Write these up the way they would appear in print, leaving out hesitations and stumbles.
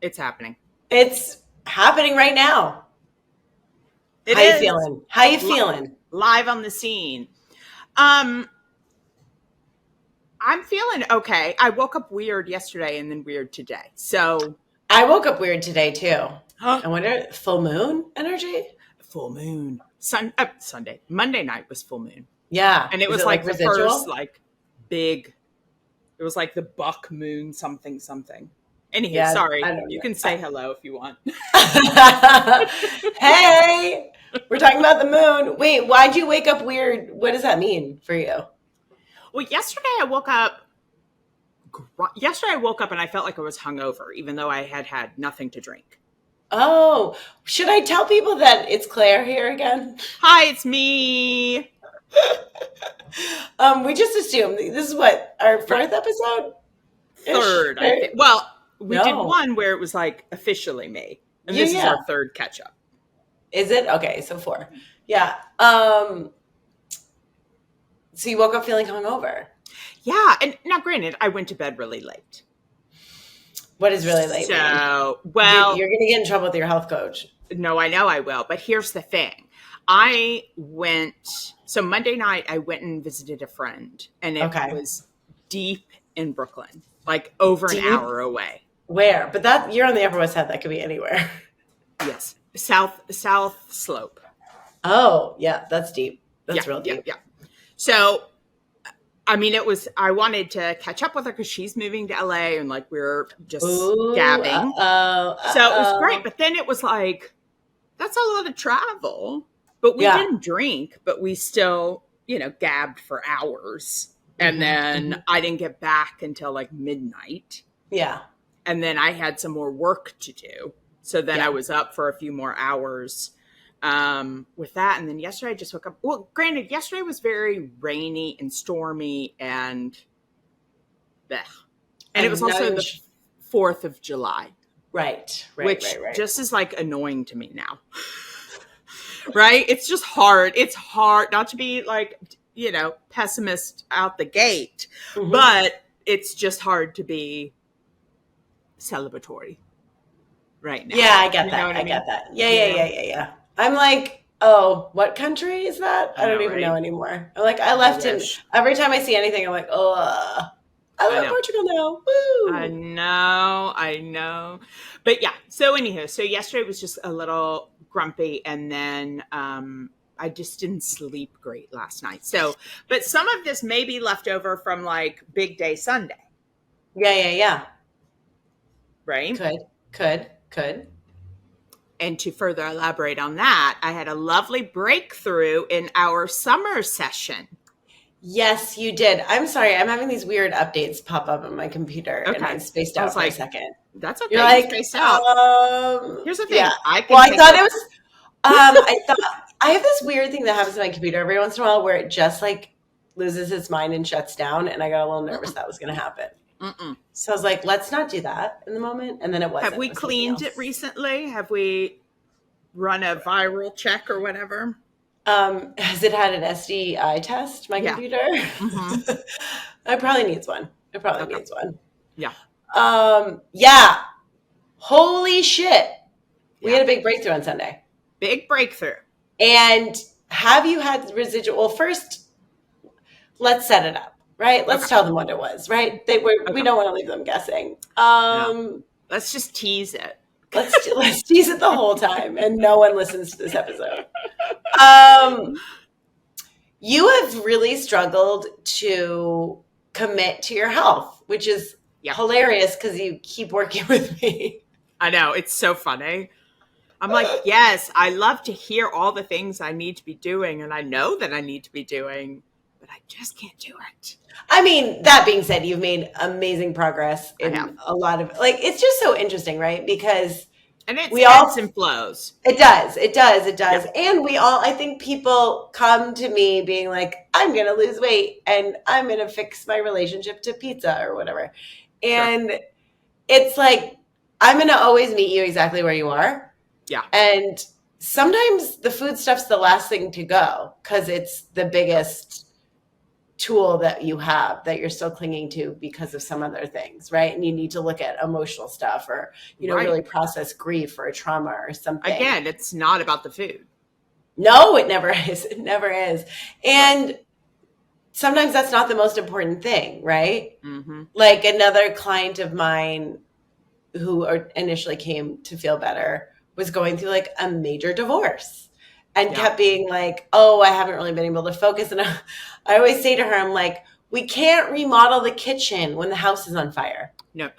It's happening. It's happening right now. It How you is feeling? How you feeling? live on the scene. Um, I'm feeling okay. I woke up weird yesterday and then weird today. So, I woke up weird today too. I wonder, full moon energy? full moon. Sunday. Monday night was full moon. Yeah. And it Is was it like like the first residual? big, it was like the buck moon something something. Anywho, Yeah, sorry. I don't You know. can say hello if you want. Hey, we're talking about the moon. Wait, why'd you wake up weird? What does that mean for you? Well, yesterday I woke up and I felt like I was hungover, even though I had had nothing to drink. Oh, should I tell people that it's Claire here again? Hi, it's me. We just assumed this is what our fourth episode ish. Third, I think. Well, we did No. one where it was like officially me, and Yeah, this is yeah. our third catch up. Is it? Okay, so four. Yeah. So you woke up feeling hungover. Yeah, and now granted, I went to bed really late. What does really late mean? So, well, You're gonna get in trouble with your health coach. no, I know I will, but here's the thing. So Monday night, I went and visited a friend, and it Okay. was deep in Brooklyn, like over an Deep? hour away. Where? But that you're on the Upper West Side. That could be anywhere. Yes, South Slope. Oh, yeah, that's deep. That's Yeah, real deep. yeah. So, I mean, I wanted to catch up with her because she's moving to LA and like we are just Ooh, gabbing. uh-oh, So it was great. uh-oh. But then it was like, that's a lot of travel. But we Yeah. didn't drink, but we still, gabbed for hours. And then I didn't get back until like midnight. Yeah. And then I had some more work to do. So then Yeah. I was up for a few more hours with that. And then yesterday I just woke up. Well, granted, yesterday was very rainy and stormy and bleh. And it was also the 4th of July. Right. Which just is like annoying to me now. Right? It's just hard. It's hard not to be like, pessimist out the gate, but it's just hard to be celebratory right now. Yeah, I get that. I get that. Yeah. I'm like, oh, what country is that? I don't even know right? anymore. I'm like, I left him. Every time I see anything, I'm like, oh, I love Portugal now. Woo! I know. But yeah, so anyhow, so yesterday was just a little grumpy, and then I just didn't sleep great last night. So, but some of this may be left over from like Big Day Sunday. Yeah. Right? Could. And to further elaborate on that, I had a lovely breakthrough in our summer session. Yes, you did. I'm sorry. I'm having these weird updates pop up on my computer, and I'm spaced out for a second. That's okay. You're like, spaced out. Here's the thing. Yeah. I thought it was. I thought I have this weird thing that happens to my computer every once in a while where it just like loses its mind and shuts down, and I got a little nervous that was going to happen. So I was like, let's not do that in the moment, and then it wasn't. Have we cleaned it recently? Have we run a viral check or whatever? Has it had an SDI test, my computer? It probably needs one. Yeah. Yeah. Holy shit. We had a big breakthrough on Sunday. Big breakthrough. And have you had residual? Well, first, let's set it up, right? Let's tell them what it was, right? We don't want to leave them guessing. No. Let's just tease it. Let's tease it the whole time, and no one listens to this episode. You have really struggled to commit to your health, which is hilarious because you keep working with me. I know. It's so funny. I'm like, yes, I love to hear all the things I need to be doing, and I know that I need to be doing, but I just can't do it. I mean, that being said, you've made amazing progress in a lot of, like, it's just so interesting, right? Because and it ebbs and flows. It does. Yeah. And I think people come to me being like, I'm going to lose weight and I'm going to fix my relationship to pizza or whatever. And it's like, I'm going to always meet you exactly where you are. Yeah. And sometimes the food stuff's the last thing to go because it's the biggest tool that you have that you're still clinging to because of some other things, right? And you need to look at emotional stuff or, Right. really process grief or a trauma or something. Again, it's not about the food. No, it never is. It never is. And Right. sometimes that's not the most important thing, right? Mm-hmm. Like another client of mine who initially came to feel better was going through like a major divorce and Yeah. kept being like, oh, I haven't really been able to focus. And I always say to her, I'm like, we can't remodel the kitchen when the house is on fire. No.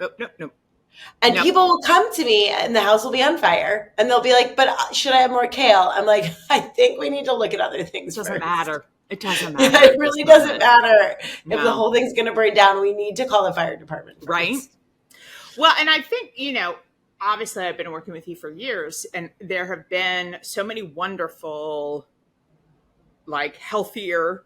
And people will come to me and the house will be on fire and they'll be like, but should I have more kale? I'm like, I think we need to look at other things. It doesn't first. matter. It doesn't matter. Yeah, it really doesn't matter. No. If the whole thing's going to burn down, we need to call the fire department first. Right. Well, and I think, obviously I've been working with you for years and there have been so many wonderful, like healthier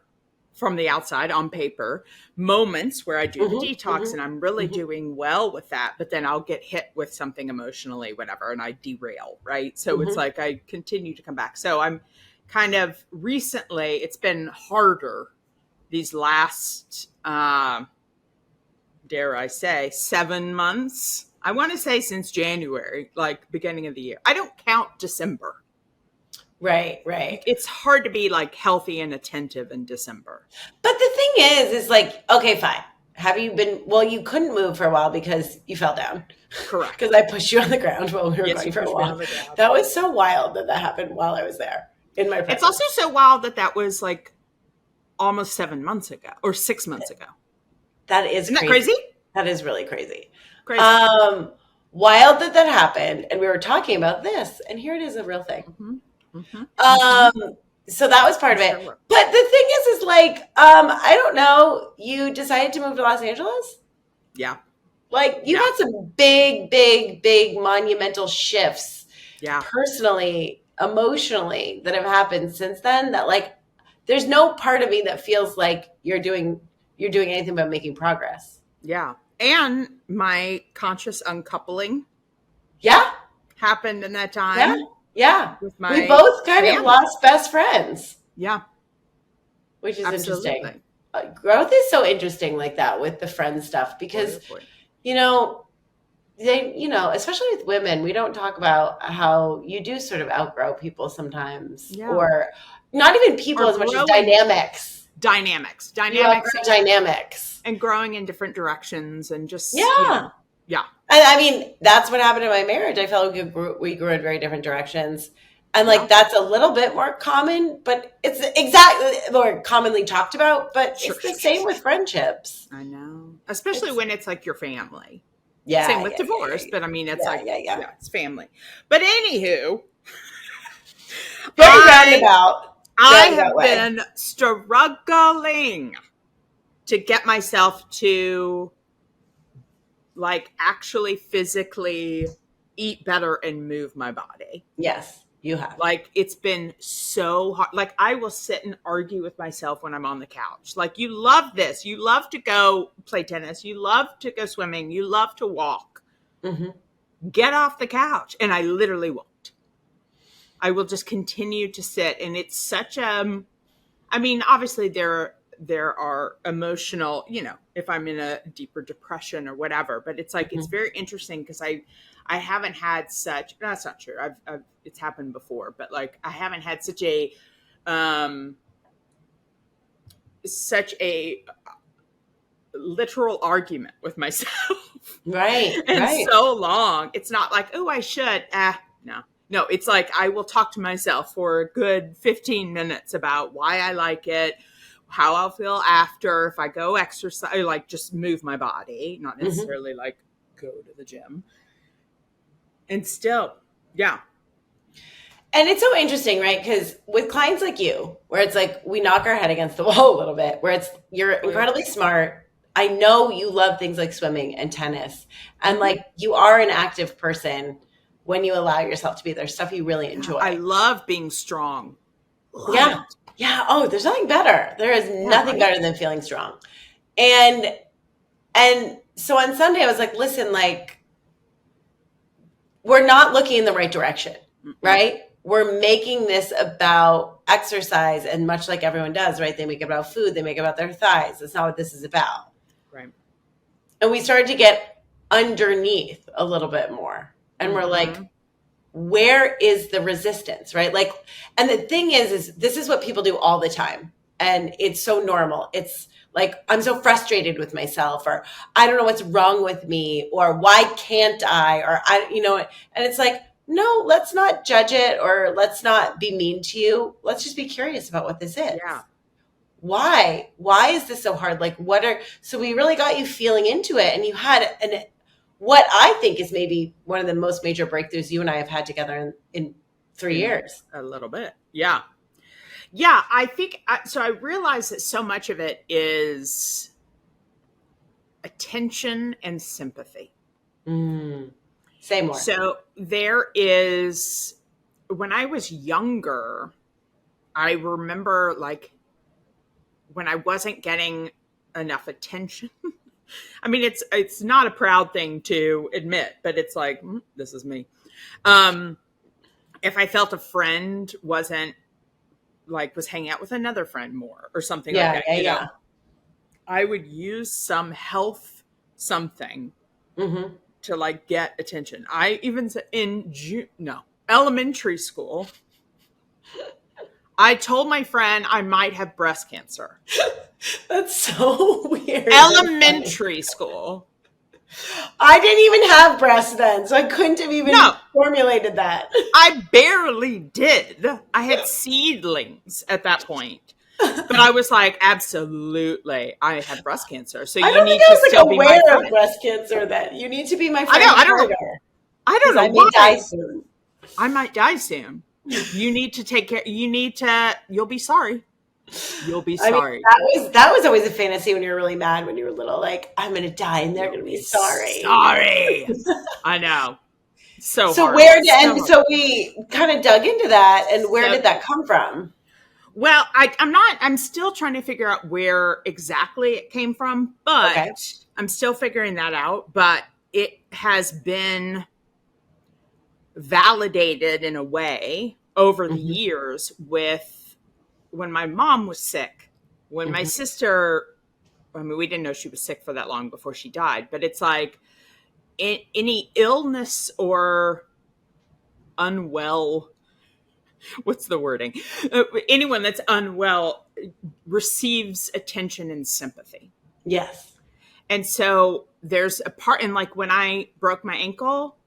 from the outside on paper moments where I do the detox and I'm really doing well with that, but then I'll get hit with something emotionally, whatever, and I derail, right? So it's like I continue to come back. So I'm kind of recently, it's been harder these last, dare I say, 7 months. I want to say since January, like beginning of the year. I don't count December. Right. It's hard to be like healthy and attentive in December. But the thing is like, okay, fine. Have you been, well, you couldn't move for a while because you fell down. Correct. Because I pushed you on the ground while we were Yes, going you for a pushed me on while. the ground. That was so wild that happened while I was there in my presence. It's also so wild that was like almost 7 months ago or 6 months ago. That is Isn't that crazy? That is really crazy. Crazy. Wild that happened. And we were talking about this, and here it is, a real thing. So that was part of it. Sure. But the thing is like, I don't know, you decided to move to Los Angeles? Yeah. Like you've had some big monumental shifts personally, emotionally that have happened since then that like, there's no part of me that feels like you're doing anything but making progress. Yeah. And my conscious uncoupling happened in that time. Yeah. With my we both kind of lost best friends. Yeah. Which is Absolutely. interesting. Growth is so interesting like that with the friend stuff because, especially with women, we don't talk about how you do sort of outgrow people sometimes or not even people as much as dynamics. Dynamics. And growing in different directions and just, And I mean, that's what happened in my marriage. I felt we grew in very different directions. And like, that's a little bit more common, but it's exactly more commonly talked about, but it's the same with friendships. I know. Especially when it's like your family. Yeah. Same with divorce, but I mean, it's it's family. But anywho. Very roundabout. I have been struggling to get myself to like actually physically eat better and move my body. Yes, you have. Like it's been so hard. Like I will sit and argue with myself when I'm on the couch. Like you love this. You love to go play tennis. You love to go swimming. You love to walk. Get off the couch. And I literally won't. I will just continue to sit. And it's such I mean, obviously there are emotional, if I'm in a deeper depression or whatever, but it's like, it's very interesting because I haven't had such, that's not true. It's happened before, but like, I haven't had such a literal argument with myself. Right. And so long. It's not like, oh, I should. No, it's like I will talk to myself for a good 15 minutes about why I like it, how I'll feel after if I go exercise, like just move my body, not necessarily like go to the gym. And still, And it's so interesting, right? Because with clients like you, where it's like we knock our head against the wall a little bit, where you're incredibly smart. I know you love things like swimming and tennis, and like you are an active person when you allow yourself to be there. Stuff you really enjoy. I love being strong. Yeah. Oh, there's nothing better. There is nothing better than feeling strong. And so on Sunday, I was like, listen, like, we're not looking in the right direction, right? We're making this about exercise, and much like everyone does, right? They make it about food, they make it about their thighs. That's not what this is about. Right. And we started to get underneath a little bit more. And we're like, where is the resistance, right? Like, and the thing is this is what people do all the time. And it's so normal. It's like, I'm so frustrated with myself, or I don't know what's wrong with me, or why can't I, or and it's like, no, let's not judge it, or let's not be mean to you. Let's just be curious about what this is. Yeah. Why is this so hard? Like, so we really got you feeling into it, and you had what I think is maybe one of the most major breakthroughs you and I have had together in 3 years. A little bit. Yeah. Yeah. I think, so I realize that so much of it is attention and sympathy. Say more. So there is, when I was younger, I remember like when I wasn't getting enough attention. I mean, it's not a proud thing to admit, but it's like, this is me. If I felt a friend was hanging out with another friend more or something like that, you know, I would use some health something to like get attention. I even in elementary school, I told my friend I might have breast cancer. That's so weird. Elementary school. I didn't even have breasts then, so I couldn't have even formulated that. I barely did. I had seedlings at that point. But I was like, absolutely, I had breast cancer. So you need to still be my friend. I don't think I was aware of breast cancer then. You need to be my friend. I don't know I may die soon. I might die soon. You need to take care. You'll be sorry. You'll be sorry. I mean, that was always a fantasy when you were really mad when you were little. Like, I'm going to die and they're going to be sorry. Sorry. I know. So so we kind of dug into that. And where did that come from? Well, I'm still trying to figure out where exactly it came from, but I'm still figuring that out. But it has been validated in a way over the years with when my mom was sick, when my sister, I mean, we didn't know she was sick for that long before she died, but it's like any illness or unwell, what's the wording? Anyone that's unwell receives attention and sympathy. Yes. And so there's a part, and like when I broke my ankle,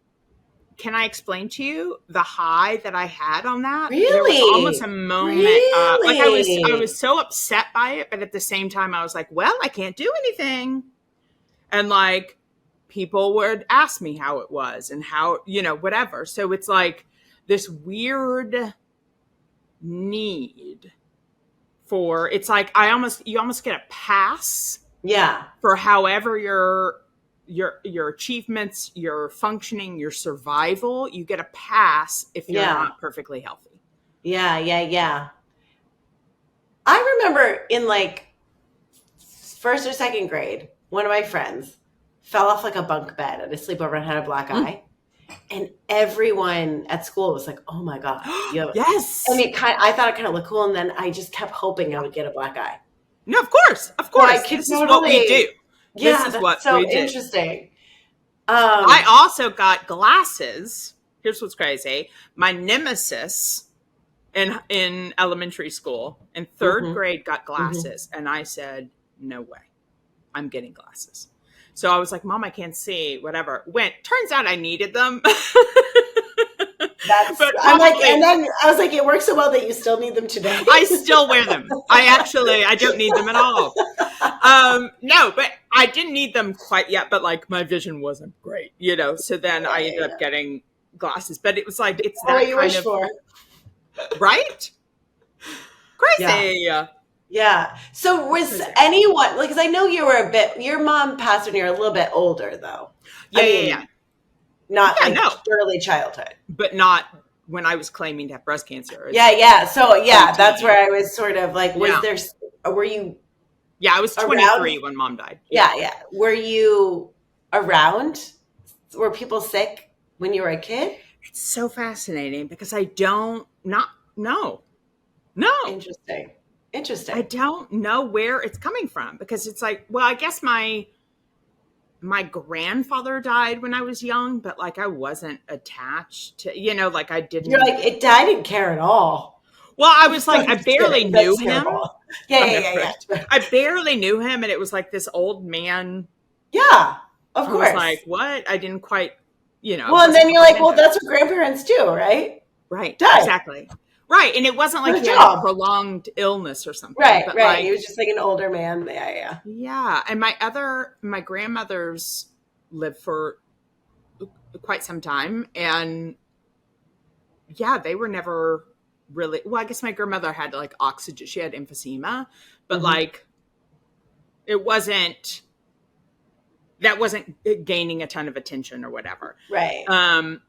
can I explain to you the high that I had on that? Really? There was almost a moment. Like I was so upset by it, but at the same time, I was like, well, I can't do anything. And like people would ask me how it was and how, whatever. So it's like this weird need for, it's like you almost get a pass. Yeah. For however your achievements, your functioning, your survival, you get a pass if you're not perfectly healthy. Yeah. I remember in like first or second grade, one of my friends fell off like a bunk bed at a sleepover and had a black eye. And everyone at school was like, oh my God. Yes. And I thought it kind of looked cool. And then I just kept hoping I would get a black eye. No, of course. This is what we do. Yeah, this is what so we do. Interesting. I also got glasses. Here's what's crazy. My nemesis in elementary school in third grade got glasses. And I said, no way. I'm getting glasses. So I was like, Mom, I can't see, whatever. Turns out I needed them. And then I was like, it works so well that you still need them today. I still wear them. I don't need them at all. No, but I didn't need them quite yet, but like my vision wasn't great, so then I ended up getting glasses, but it was like, it's that you wish for. Right? Crazy. Yeah. So was anyone, because I know your mom passed when you were a little bit older though. Yeah. Not early childhood. But not when I was claiming to have breast cancer. Yeah. So that's where I was sort of like, were you? Yeah, I was 23 when Mom died. Yeah. Were you around? Were people sick when you were a kid? It's so fascinating because I don't know. No, Interesting. I Interesting. don't know where it's coming from because it's like, well, I guess my grandfather died when I was young, but like I wasn't attached to, like I You're didn't. like, I didn't care at all. Well, I was like, I'm I just barely kidding. knew That's him. terrible. Yeah, I yeah, know, yeah, right? yeah. I barely knew him, and it was like this old man. Yeah, of I was like, course. what? I didn't quite, I Well, and wasn't then you're like, well, comprehensive. that's what grandparents do, right? Right, Die. exactly. Right. And it wasn't like What a he had a job. prolonged illness or something, Right, but right. He like, was just like an older man. Yeah, yeah. yeah. And my grandmothers lived for quite some time. And yeah, they were never really, well, I guess my grandmother had like oxygen, she had emphysema, but Hmm. like, it wasn't, that wasn't gaining a ton of attention or whatever. Right.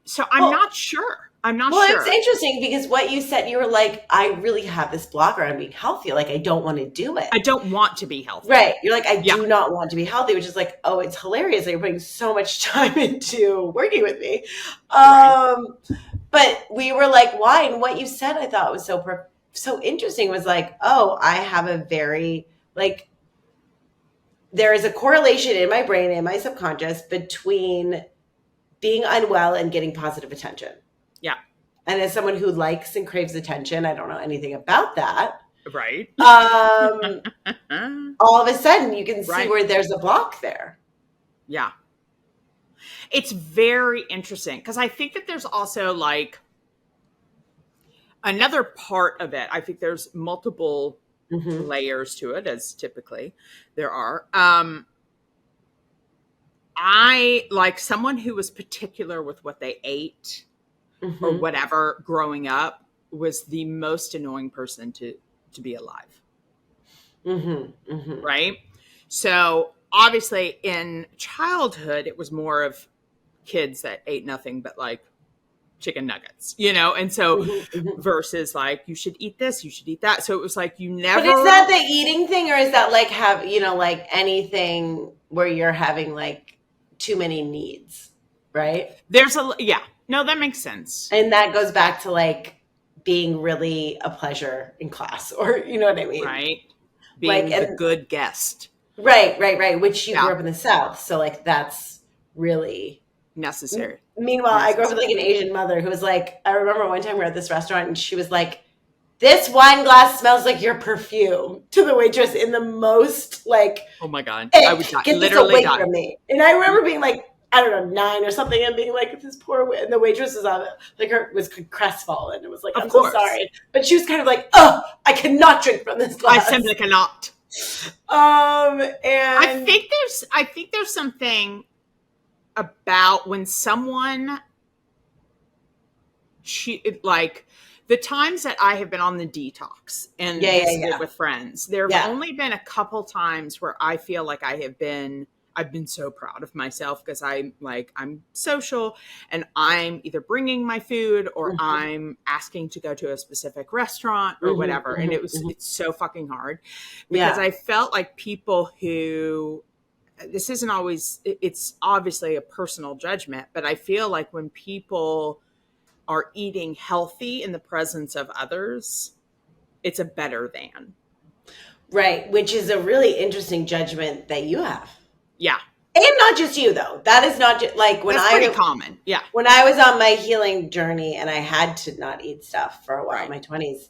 So I'm Well, not sure. I'm not Well, it's sure. interesting because what you said, you were like, I really have this blocker on being healthy. Like, I don't want to do it. I don't want to be healthy. Right. You're like, I Yeah. do not want to be healthy, which is like, oh, it's hilarious that you're putting so much time into working with me. Right. But we were like, why? And what you said, I thought was so interesting was like, oh, I have a very, like, there is a correlation in my brain and my subconscious between being unwell and getting positive attention. Yeah. And as someone who likes and craves attention, I don't know anything about that. Right. All of a sudden, you can see Right. where there's a block there. Yeah. It's very interesting because I think that there's also like another part of it. I think there's multiple Mm-hmm. layers to it, as typically there are. I like someone who was particular with what they ate or Mm-hmm. whatever growing up was the most annoying person to be alive. Mm-hmm. Mm-hmm. Right. So obviously in childhood, it was more of kids that ate nothing but like chicken nuggets, and so Mm-hmm. Mm-hmm. versus like you should eat this, you should eat that. So it was like you But is that never. the eating thing, or is that like like anything where you're having like too many needs, right? There's a, yeah, no, that makes sense. And that goes back to like being really a pleasure in class, or you know what I mean? Right. Like, Being the and good guest. right, right, right. Which you Yeah. grew up in the South, so like that's really. Necessary. Meanwhile, I grew up with like an Asian mother who was like, I remember one time we were at this restaurant and she was like, "This wine glass smells like your perfume," to the waitress in the most like, Oh my God. I would "Hey, die, get this literally away die. from me." And I remember being like, I don't know, 9 or something, and being like, "This poor," and the waitress was on it, like her was crestfallen and was like, Of "I'm so course. sorry," but she was kind of like, "Oh, I cannot drink from this I glass." simply cannot. I And think there's something about when someone like the times that I have been on the detox and yeah, yeah, visited yeah, with friends, there have yeah. only been a couple times where I feel like I've been so proud of myself because I'm social and I'm either bringing my food or Mhm, I'm asking to go to a specific restaurant or mhm, whatever. And mhm, mhm. it's so fucking hard because Yeah. I felt like people who, this isn't always, it's obviously a personal judgment, but I feel like when people are eating healthy in the presence of others, it's a better than. Right, which is a really interesting judgment that you have. Yeah, And not just you though. That is not just like that's pretty common. Yeah, when I was on my healing journey and I had to not eat stuff for a while in right. my 20s.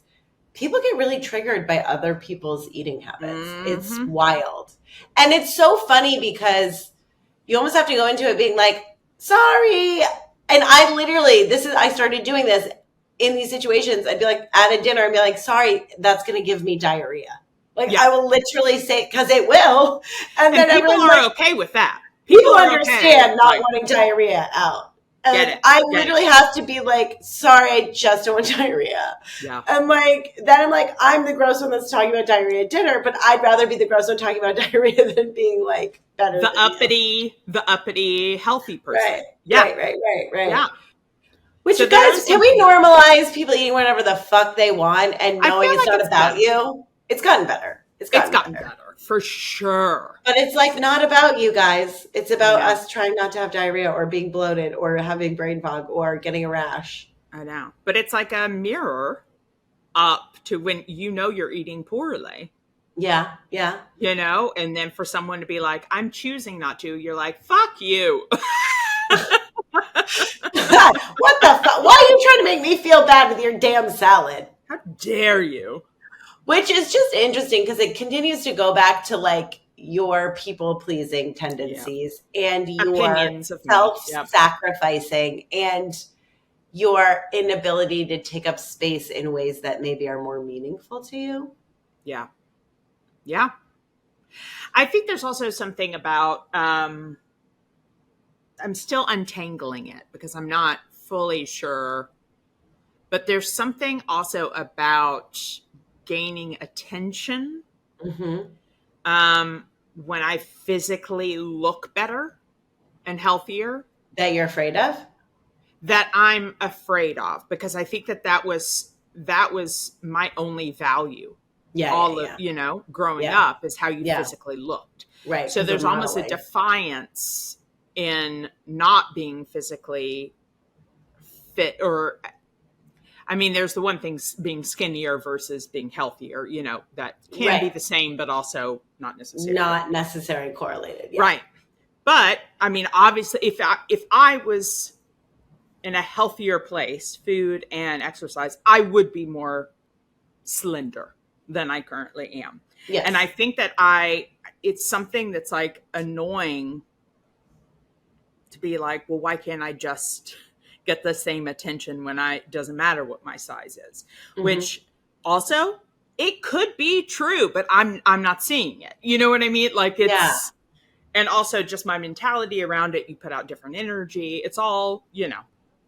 People get really triggered by other people's eating habits. It's Hmm. wild. And it's so funny because you almost have to go into it being like, "Sorry." And I literally, I started doing this in these situations. I'd be like at a dinner and be like, "Sorry, that's going to give me diarrhea." Like Yeah, I will literally say, because it will. And and then people everyone's are like, okay with that. people People are okay. understand not Like, wanting diarrhea out. get And it, I get it. literally have to be like, "Sorry, I just don't want diarrhea." Yeah, And like, then I'm like, I'm the gross one that's talking about diarrhea at dinner, but I'd rather be the gross one talking about diarrhea than being like better than you. the uppity, healthy Right, person. Yeah, right, right, right, yeah. right. Which, So you there guys, is can we something. normalize people eating whatever the fuck they want and I knowing feel it's like not it's about better. you? It's gotten better. It's It's gotten gotten better. better for sure. But it's like not about you guys. It's I about know. us trying not to have diarrhea or being bloated or having brain fog or getting a rash. I know. But it's like a mirror up to when you know you're eating poorly, Yeah. Yeah. you know, and then for someone to be like, I'm choosing not to, you're like, fuck you. What the fuck? Why are you trying to make me feel bad with your damn salad? How dare you? Which is just interesting because it continues to go back to like your people pleasing Yeah. tendencies and your Opinions of me. self Yep. sacrificing and your inability to take up space in ways that maybe are more meaningful to you. Yeah. Yeah. I think there's also something about, I'm still untangling it because I'm not fully sure, but there's something also about gaining attention, Mm-hmm. when I physically look better and healthier, That you're afraid of? that I'm afraid of, because I think that was my only value. Yeah, yeah, All of, yeah. growing Yeah. up is how you Yeah. physically looked. Right. So Because of there's almost a modeling. defiance in not being physically fit, or I mean, there's the one thing, being skinnier versus being healthier, that can be Right. the same, but also not necessarily. Not necessarily correlated. Yeah. Right. But I mean, obviously, if I was in a healthier place, food and exercise, I would be more slender than I currently am. And I Yes. think that it's something that's like annoying to be like, well, why can't I just get the same attention when it doesn't matter what my size is? Mm-hmm. Which also, it could be true, but I'm not seeing it. You know what I mean? Like, Yeah. and also just my mentality around it. You put out different energy. It's all.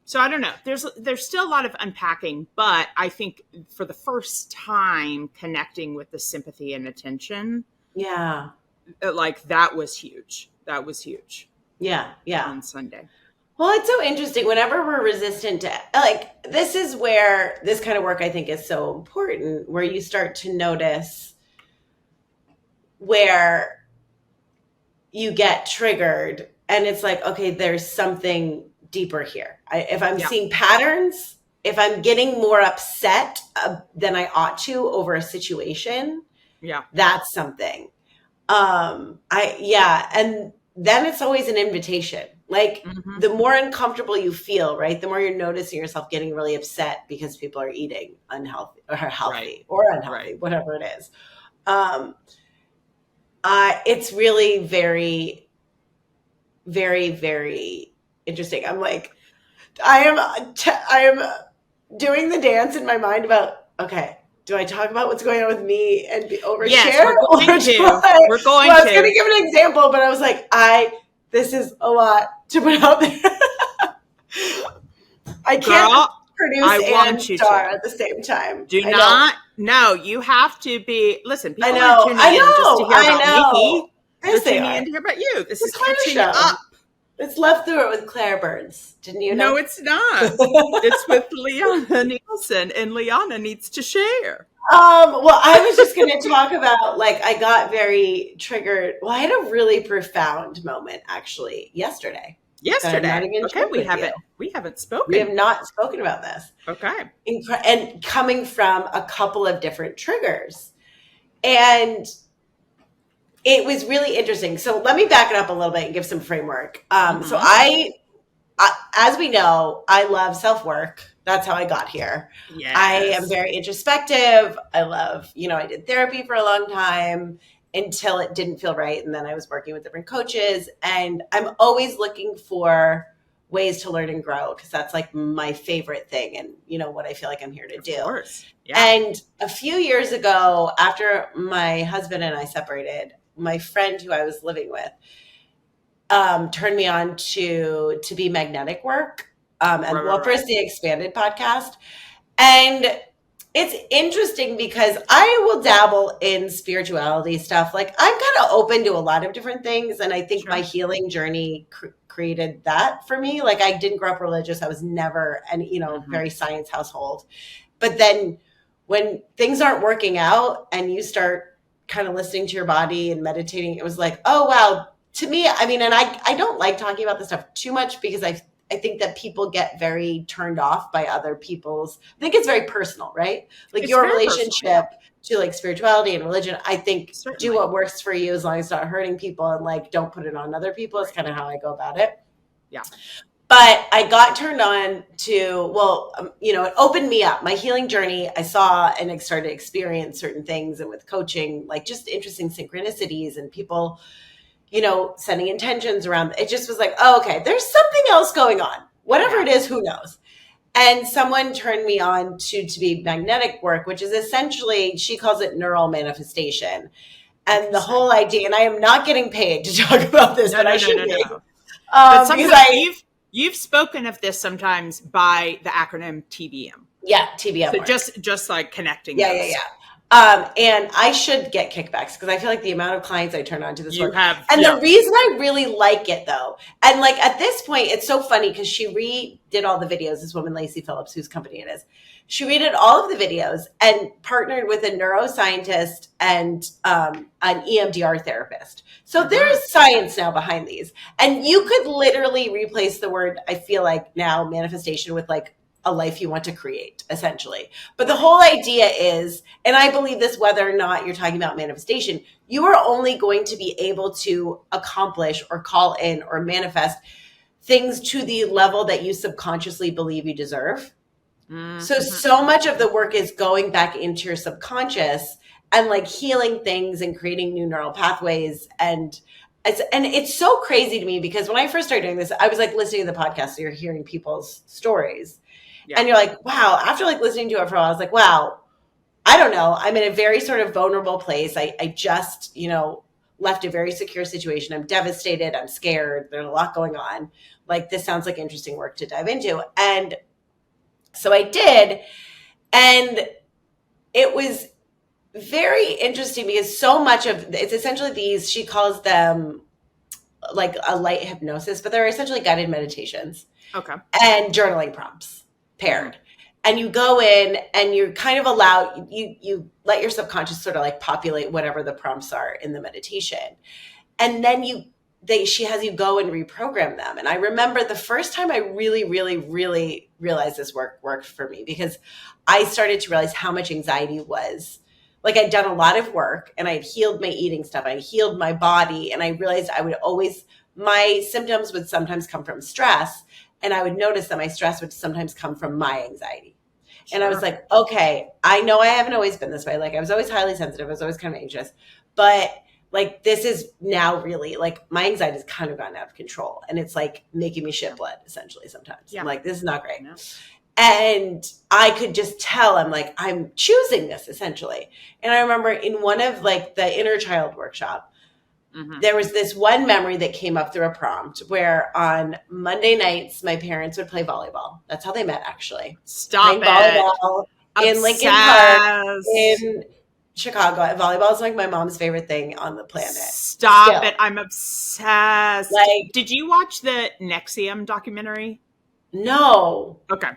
So I don't know. There's still a lot of unpacking, but I think for the first time connecting with the sympathy and attention, Yeah. like that was huge. That was huge Yeah. Yeah. on Sunday. Well, it's so interesting. Whenever we're resistant to, like, this is where this kind of work I think is so important, where you start to notice where you get triggered and it's like, okay, there's something deeper here. If I'm Yeah. seeing patterns, if I'm getting more upset than I ought to over a situation, Yeah. that's something. And then it's always an invitation. Like Mm-hmm. the more uncomfortable you feel, right? The more you're noticing yourself getting really upset because people are eating unhealthy or healthy Right. or unhealthy, Right. whatever it is. It's really very, very, very interesting. I'm like, I am doing the dance in my mind about, okay, do I talk about what's going on with me and overshare? Yes, we're going to. We're going Well, I was to. going to give an example, but I was like, this is a lot to put out there. I can't Girl, produce I and want you star to. at the same time. Do I know. not. No, you have to be. Listen, I people aren't know. tuning in just to hear I about know. me. Yes, They're they tuning are. in to hear about you. This The is Claire catching Show. up. It's Left Through It with Claire Burns. Didn't you know? No, it's not. It's with Lianna Nielsen, and Lianna needs to share. Well, I was just going to talk about, like, I got very triggered. Well, I had a really profound moment actually yesterday. Yesterday. Not even Okay, we with haven't you. spoken. We have not spoken about this. Okay. And coming from a couple of different triggers. And it was really interesting. So let me back it up a little bit and give some framework. So I, as we know, I love self-work. That's how I got here. Yes. I am very introspective. I love, I did therapy for a long time until it didn't feel right. And then I was working with different coaches. And I'm always looking for ways to learn and grow because that's like my favorite thing and, what I feel like I'm here to do. Of course. Yeah. And a few years ago, after my husband and I separated, my friend who I was living with turned me on to Be Magnetic work. First the Expanded podcast. And it's interesting because I will dabble in spirituality stuff. Like I'm kind of open to a lot of different things. And I think my healing journey created that for me. Like I didn't grow up religious. I was never, very science household. But then when things aren't working out and you start kind of listening to your body and meditating, it was like, oh, wow. To me, I mean, and I don't like talking about this stuff too much because I think that people get very turned off by other people's, I think it's very personal, right? Like It's your very personal, yeah. relationship to like spirituality and religion, I think do Certainly. what works for you as long as it's not hurting people and like don't put it on other people is Right. kind of how I go about it. Yeah. But I got turned on to, well, it opened me up. My healing journey, I saw and I started to experience certain things. And with coaching, like just interesting synchronicities and people, setting intentions around. It just was like, oh, okay, there's something else going on. Whatever Yeah. it is, who knows? And someone turned me on to be magnetic work, which is essentially, she calls it neural manifestation. And the whole idea, and I am not getting paid to talk about this, but I should be. No. But Because sometimes you've spoken of this sometimes by the acronym TBM. yeah, TBM So work. just like connecting Yeah, those. yeah. And I should get kickbacks because I feel like the amount of clients I turn on to this work. The reason I really like it though, and like at this point, it's so funny because she redid all the videos, this woman, Lacey Phillips, whose company it is. She redid all of the videos and partnered with a neuroscientist and an EMDR therapist. So there's science now behind these. And you could literally replace the word, I feel like now, manifestation with like a life you want to create, essentially. But the whole idea is, and I believe this whether or not you're talking about manifestation, you are only going to be able to accomplish or call in or manifest things to the level that you subconsciously believe you deserve. So much of the work is going back into your subconscious and like healing things and creating new neural pathways. And it's so crazy to me because when I first started doing this, I was like listening to the podcast. So you're hearing people's stories. Yeah. And you're like, wow, after like listening to it for a while, I was like, wow, I don't know. I'm in a very sort of vulnerable place. I just, left a very secure situation. I'm devastated. I'm scared. There's a lot going on. Like, this sounds like interesting work to dive into. And so I did. And it was very interesting because so much of it's essentially these, she calls them like a light hypnosis, but they're essentially guided meditations. Okay. And journaling prompts paired. And you go in and you're kind of allowed, you let your subconscious sort of like populate whatever the prompts are in the meditation. And then she has you go and reprogram them. And I remember the first time I really, really, really realized this worked for me because I started to realize how much anxiety was. Like I'd done a lot of work and I'd healed my eating stuff. I healed my body. And I realized my symptoms would sometimes come from stress. And I would notice that my stress would sometimes come from my anxiety. Sure. And I was like, okay, I know I haven't always been this way. Like I was always highly sensitive. I was always kind of anxious. But like this is now really like my anxiety has kind of gotten out of control. And it's like making me shit blood essentially sometimes. Yeah. I'm like, this is not great. No. And I could just tell I'm choosing this essentially. And I remember in one of like the inner child workshop, there was this one memory that came up through a prompt where on Monday nights, my parents would play volleyball. That's how they met, actually. Stop volleyball in Lincoln Park in Chicago. Volleyball is like my mom's favorite thing on the planet. Stop it. I'm obsessed. Like, did you watch the NXIVM documentary? No. Okay.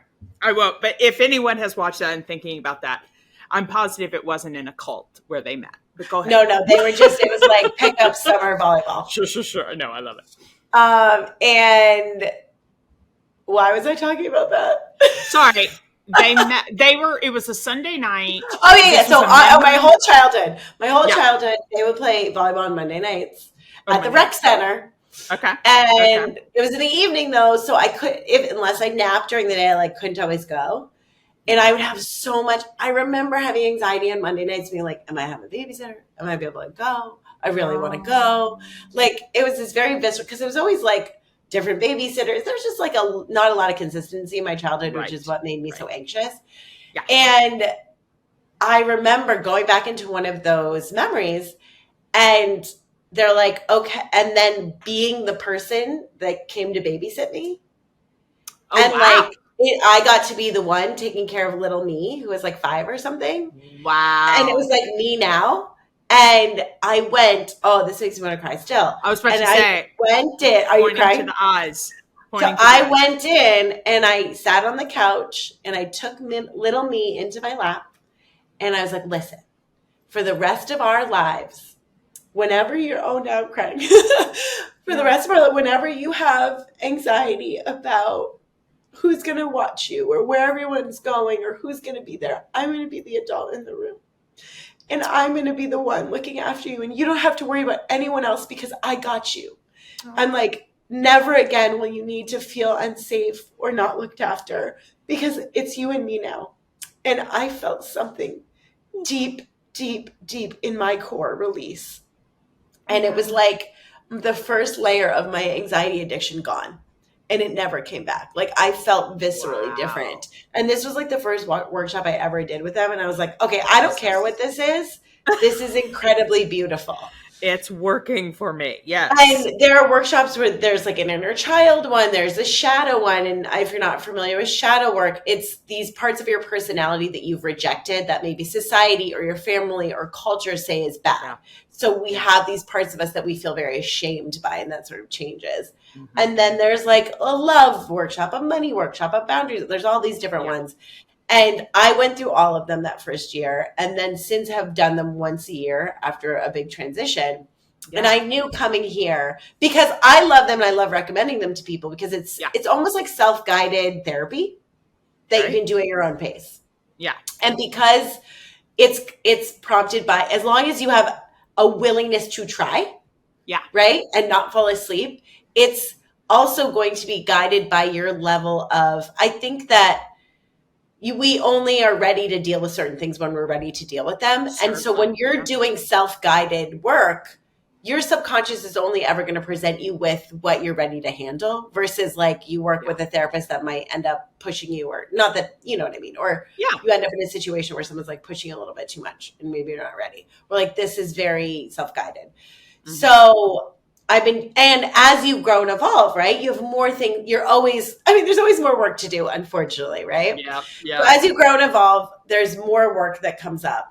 I won't. But if anyone has watched that and thinking about that, I'm positive it wasn't in a cult where they met. But go ahead. No, they were just, it was like pick up summer volleyball. Sure. No, I love it. And why was I talking about that? Sorry. It was a Sunday night. Oh, yeah. So my whole childhood, they would play volleyball on Monday nights at the rec center. Okay. And it was in the evening though. So I unless I napped during the day, I couldn't always go. And I would have so much. I remember having anxiety on Monday nights being like, am I having a babysitter? Am I going to be able to go? I really want to go. Like, it was this very visceral, because it was always like different babysitters. There's just like not a lot of consistency in my childhood, which is what made me so anxious. Yeah. And I remember going back into one of those memories and they're like, okay. And then being the person that came to babysit me. Oh, and wow. I got to be the one taking care of little me, who was like 5 or something. Wow. And it was like me now. And I went, oh, this makes me want to cry still. I was about to say. Are you crying? To the eyes. I went in and I sat on the couch and I took little me into my lap. And I was like, listen, for the rest of our lives, whenever you're, oh, now I'm crying. For the Yeah. rest of our life, whenever you have anxiety about who's going to watch you or where everyone's going or who's going to be there, I'm going to be the adult in the room. And I'm going to be the one looking after you. And you don't have to worry about anyone else because I got you. I'm Oh, like, never again will you need to feel unsafe or not looked after because it's you and me now. And I felt something deep, deep, deep in my core release. And it was yeah. like the first layer of my anxiety addiction gone. And it never came back. Like I felt viscerally different. Wow. And this was like the first workshop I ever did with them. And I was like, okay, I don't care what Jesus. this is. This is incredibly beautiful. It's working for me. Yes. And there are workshops where there's like an inner child one, there's a shadow one. And if you're not familiar with shadow work, it's these parts of your personality that you've rejected that maybe society or your family or culture say is bad. Yeah. So we Yeah. have these parts of us that we feel very ashamed by, and that sort of changes. Hmm. And then there's like a love workshop, a money workshop, a boundaries. There's all these different Yeah. ones. And I went through all of them that first year, and then since have done them once a year after a big transition. And Yeah. I knew coming here because I love them and I love recommending them to people because Yeah. it's almost like self-guided therapy that you Right. can do at your own pace. Yeah. And because it's prompted by as long as you have a willingness to try, Yeah. right? And not fall asleep, it's also going to be guided by your level of I think that we only are ready to deal with certain things when we're ready to deal with them. And so when Certainly. you're Yeah. doing self-guided work, your subconscious is only ever going to present you with what you're ready to handle versus like you work Yeah. with a therapist that might end up pushing you or not that, you know what I mean? Or Yeah. you end up in a situation where someone's like pushing you a little bit too much and maybe you're not ready. Or like, this is very self-guided. Hmm. So I've been, and as you grow and evolve, right? You have more things. You're always, I mean, there's always more work to do, unfortunately, right? Yeah. So Yeah. as you grow and evolve, there's more work that comes up.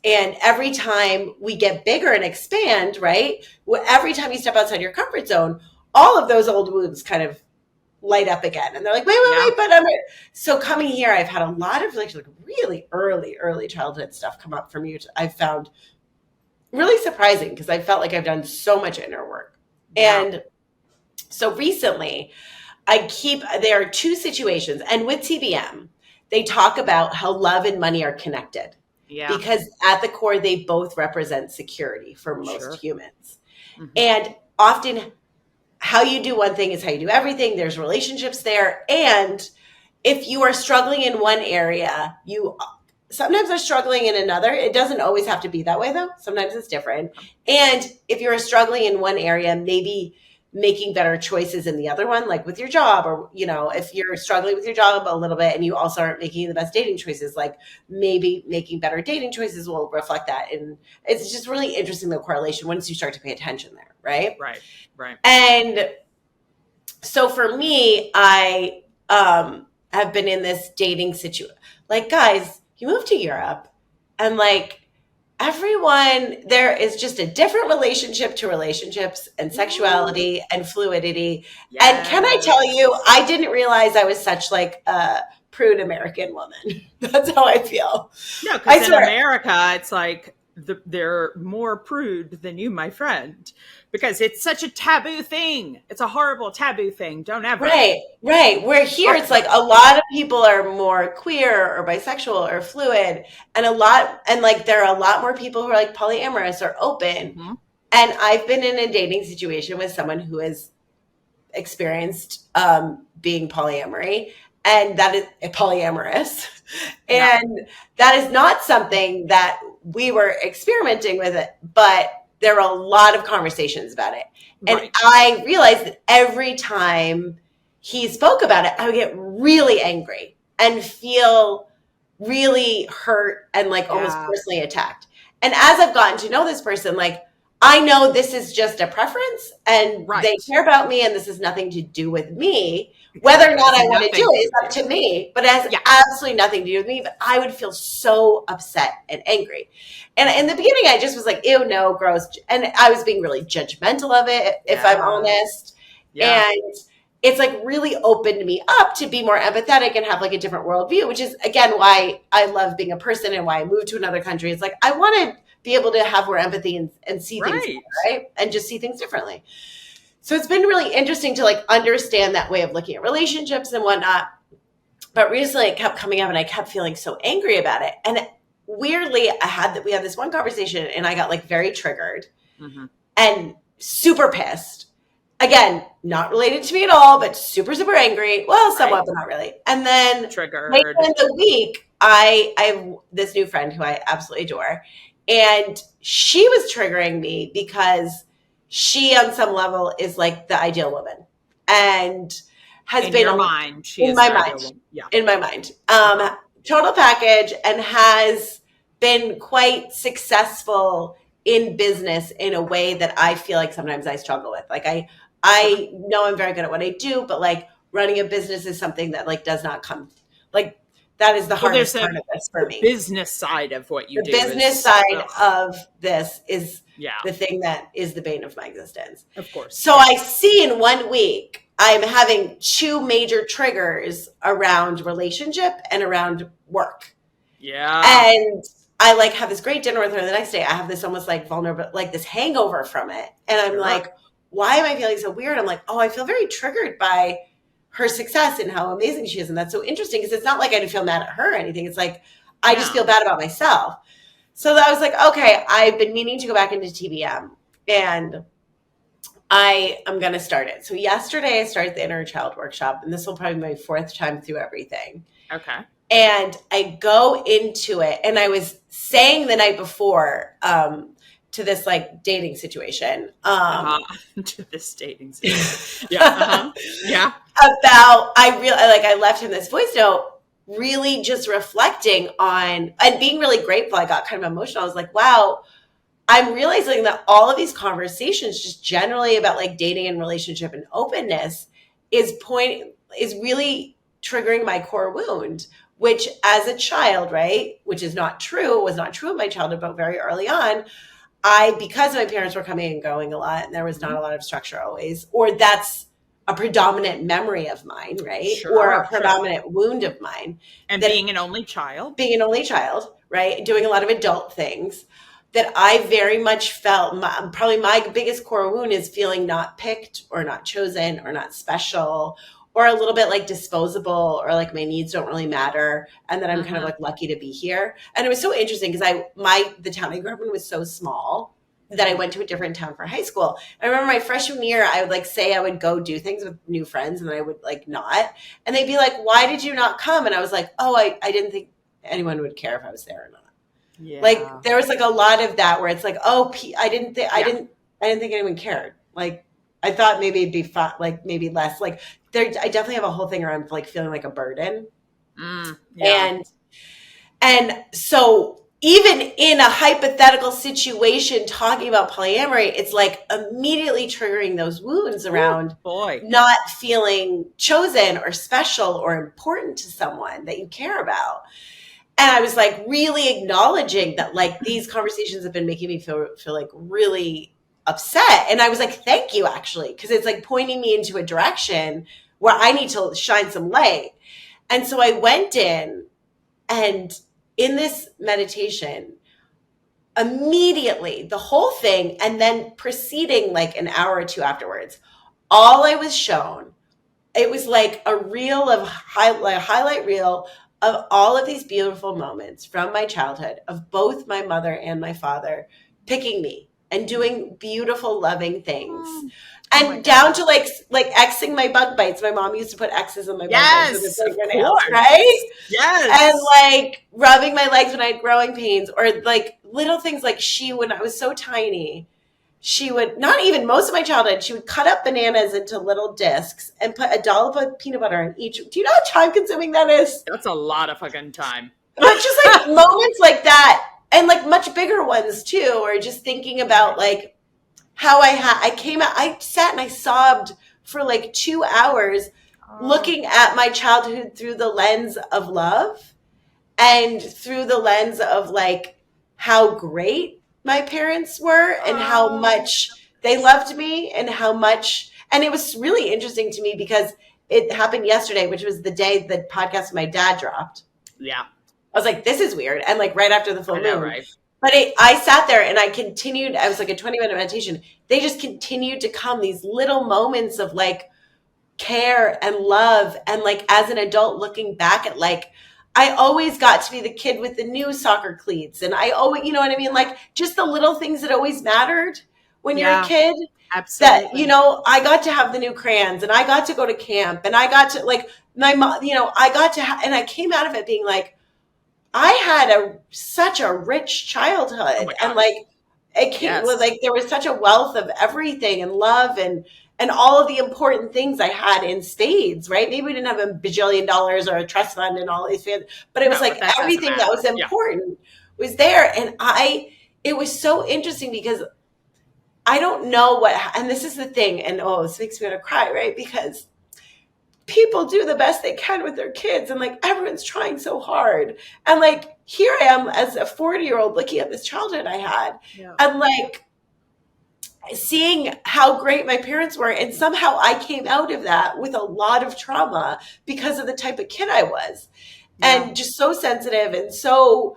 And every time we get bigger and expand, right? Every time you step outside your comfort zone, all of those old wounds kind of light up again. And they're like, Yeah. but I'm so coming here, I've had a lot of like really early childhood stuff come up for me, which I've found really surprising because I felt like I've done so much inner work. Yeah. And so recently, there are two situations. And with TBM, they talk about how love and money are connected Yeah. because at the core, they both represent security for most Sure. humans. Hmm. And often, how you do one thing is how you do everything. There's relationships there. And if you are struggling in one area, you sometimes are struggling in another. It doesn't always have to be that way, though. Sometimes it's different. And if you're struggling in one area, maybe making better choices in the other one, like with your job, or, you know, if you're struggling with your job a little bit and you also aren't making the best dating choices, like maybe making better dating choices will reflect that. And it's just really interesting, the correlation once you start to pay attention there, right? Right. Right. And so for me, I have been in this dating situation. Like, guys, you move to Europe and like everyone there is just a different relationship to relationships and Ooh. sexuality and fluidity. And can I tell you, Yes. I didn't realize I was such like a prude American woman. That's how I feel. No, I because in swear. America, it's like they're more prude than you, my friend, because it's such a taboo thing. It's a horrible taboo thing. Don't ever. Right, right. Where here Oh, it's like a lot of people are more queer or bisexual or fluid, and like there are a lot more people who are like polyamorous or open. hmm. And I've been in a dating situation with someone who has experienced being polyamory, and that is polyamorous, Yeah. and that is not something that we were experimenting with it, but there are a lot of conversations about it. And Right. I realized that every time he spoke about it, I would get really angry and feel really hurt and like almost Yeah. personally attacked. And as I've gotten to know this person, like I know this is just a preference and they Right. care about me and this has nothing to do with me. Whether or Exactly. It not has I want to do nothing it to is do with up you. to me, but it has Yeah. absolutely nothing to do with me. But I would feel so upset and angry. And in the beginning, I just was like, ew, no, gross. And I was being really judgmental of it, if I'm Yeah. honest. Yeah. And it's like really opened me up to be more empathetic and have like a different worldview, which is again why I love being a person and why I moved to another country. It's like I want to be able to have more empathy and see things, Right. right? And just see things differently. So it's been really interesting to like understand that way of looking at relationships and whatnot. But recently it kept coming up and I kept feeling so angry about it. And weirdly, we had this one conversation and I got like very triggered and super pissed. Again, not related to me at all, but super, super angry. Well, somewhat, but not really. And then triggered. Later in the week, I have this new friend who I absolutely adore. And she was triggering me because she, on some level, is like the ideal woman. And has in been your mind, she in is my the mind. ideal woman. Yeah. In my mind. Total package, and has been quite successful in business in a way that I feel like sometimes I struggle with. Like I know I'm very good at what I do, but like running a business is something that like does not come like that is the hardest part of this for me. Business side of what you do. The business side of this is the thing that is the bane of my existence. Of course. So I see in 1 week, I'm having 2 major triggers around relationship and around work. Yeah. And I like have this great dinner with her the next day. I have this almost like vulnerable, like this hangover from it. And I'm like, why am I feeling so weird? I'm like, oh, I feel very triggered by her success and how amazing she is. And that's so interesting because it's not like I feel mad at her or anything. It's like, I just feel bad about myself. So I was like, okay, I've been meaning to go back into TBM and I am going to start it. So yesterday I started the inner child workshop, and this will probably be my 4th time through everything. Okay. And I go into it, and I was saying the night before to this like dating situation. To this dating situation. Yeah. Yeah. About I left him this voice note, really just reflecting on and being really grateful. I got kind of emotional. I was like, wow, I'm realizing that all of these conversations just generally about like dating and relationship and openness is really triggering my core wound, which as a child, right, which is not true, was not true in my childhood, but very early on, because my parents were coming and going a lot and there was not a lot of structure always, or that's a predominant memory of mine, right? Or a predominant wound of mine. And being an only child, right? Doing a lot of adult things that I very much felt probably my biggest core wound is feeling not picked or not chosen or not special or a little bit like disposable or like my needs don't really matter. And that I'm kind of like lucky to be here. And it was so interesting because the town I grew up in was so small that I went to a different town for high school. I remember my freshman year, I would like say I would go do things with new friends and then I would like not. And they'd be like, why did you not come? And I was like, oh, I didn't think anyone would care if I was there or not. Yeah. Like there was like a lot of that where it's like, oh, I didn't think anyone cared. Like I thought maybe it'd be fun, like maybe less. Like I definitely have a whole thing around like feeling like a burden. And so even in a hypothetical situation talking about polyamory, it's like immediately triggering those wounds around not feeling chosen or special or important to someone that you care about. And I was like really acknowledging that like these conversations have been making me feel like really upset. And I was like, thank you actually, because it's like pointing me into a direction where I need to shine some light. And so I went in, and in this meditation, immediately the whole thing, and then proceeding like an hour or 2 afterwards, all I was shown, it was like a reel of highlight reel of all of these beautiful moments from my childhood of both my mother and my father picking me and doing beautiful, loving things. And down to like Xing my bug bites. My mom used to put X's on my bug bites with her fingernails, right? Yes. And like rubbing my legs when I had growing pains, or like little things like when I was so tiny, she would, not even most of my childhood, she would cut up bananas into little discs and put a dollop of peanut butter on each. Do you know how time consuming that is? That's a lot of fucking time. But just like moments like that, and like much bigger ones too, or just thinking about like how I sat and I sobbed for like 2 hours looking at my childhood through the lens of love and through the lens of like how great my parents were and how much they loved me and how much, and it was really interesting to me because it happened yesterday, which was the day the podcast with my dad dropped. Yeah. I was like, this is weird. And like right after the full moon. Right. But I sat there and I continued. I was like a 20-minute meditation. They just continued to come, these little moments of like care and love. And like as an adult looking back at like, I always got to be the kid with the new soccer cleats. And I always, you know what I mean? Like just the little things that always mattered when you're a Yeah, kid, that, you absolutely. know, I got to have the new crayons and I got to go to camp and I got to like my mom, you know, I got to, and I came out of it being like, I had such a rich Oh childhood, my and like gosh. it came with Yes. like there was such a wealth of everything and love and all of the important things I had in spades, right? Maybe we didn't have a bajillion dollars or a trust fund and all these things, but it was No, but like that doesn't everything that was matter. Yeah. important was there. And it was so interesting because I don't know and this is the thing, and oh, this makes me want to cry, right? Because people do the best they can with their kids and like everyone's trying so hard, and like here I am as a 40-year-old looking at this childhood I had, Yeah. and like seeing how great my parents were, and somehow I came out of that with a lot of trauma because of the type of kid I was, Yeah. and just so sensitive and so,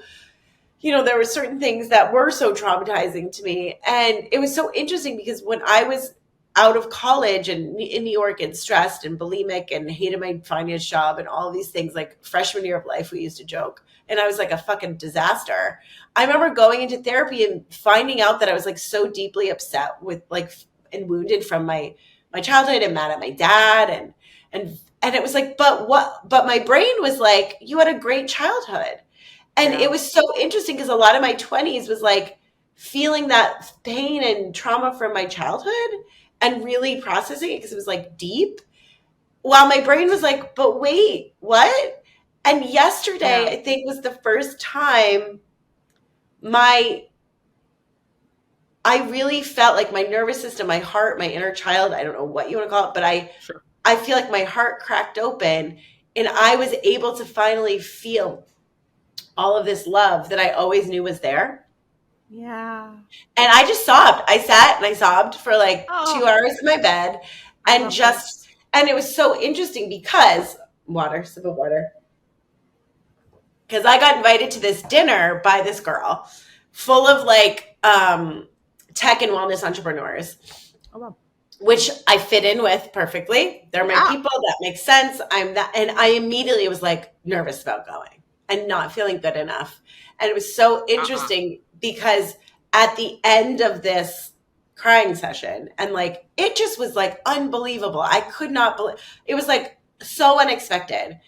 you know, there were certain things that were so traumatizing to me. And it was so interesting because when I was out of college and in New York and stressed and bulimic and hated my finance job and all of these things, like freshman year of life, we used to joke. And I was like a fucking disaster. I remember going into therapy and finding out that I was like so deeply upset with like and wounded from my childhood and mad at my dad and it was like, but my brain was like, you had a great childhood. And Yeah. it was so interesting because a lot of my 20s was like feeling that pain and trauma from my childhood and really processing it because it was like deep. While my brain was like, but wait, what? And yesterday, Yeah. I think, was the first time my I really felt like my nervous system, my heart, my inner child, I don't know what you want to call it, but Sure. I feel like my heart cracked open and I was able to finally feel all of this love that I always knew was there. Yeah. And I just sobbed. I sat and I sobbed for like Oh, 2 hours in my bed I and love this. and it was so interesting because sip of water. Because I got invited to this dinner by this girl full of like tech and wellness entrepreneurs, Oh, well. which I fit in with perfectly. They're my Yeah. people. That makes sense. I'm that. And I immediately was like nervous about going and not feeling good enough. And it was so Uh-uh. interesting because at the end of this crying session, and like it just was like unbelievable. I could not believe it was like so unexpected.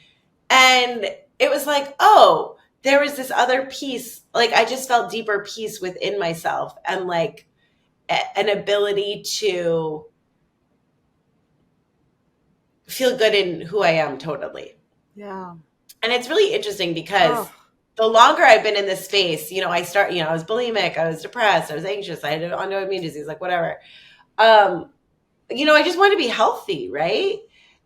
And it was like, oh, there was this other piece. Like I just felt deeper peace within myself and like an ability to feel good in who I am totally. Yeah. And it's really interesting because Oh, the longer I've been in this space, you know, I was bulimic, I was depressed, I was anxious, I had an autoimmune disease, like whatever. Um, you know, I just want to be healthy, right?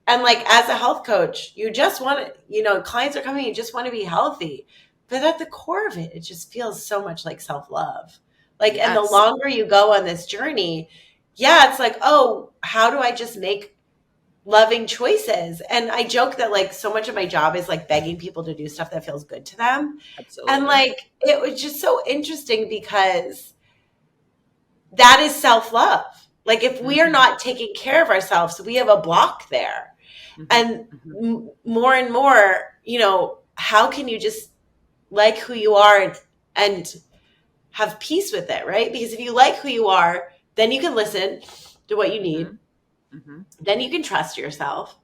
And like as a health coach, you just want to, you know, clients are coming, you just want to be healthy. But at the core of it, it just feels so much like self-love. Like, and the yes. longer you go on this journey, yeah, it's like, oh, how do I just make loving choices? And I joke that like so much of my job is like begging people to do stuff that feels good to them. And Absolutely. like it was just so interesting because that is self-love. Like if we are Mm-hmm. not taking care of ourselves, we have a block there. Mm-hmm. And Mm-hmm. more and more, you know, how can you just like who you are and have peace with it, right? Because if you like who you are, then you can listen to what you Mm-hmm. need. Mm-hmm. Then you can trust yourself.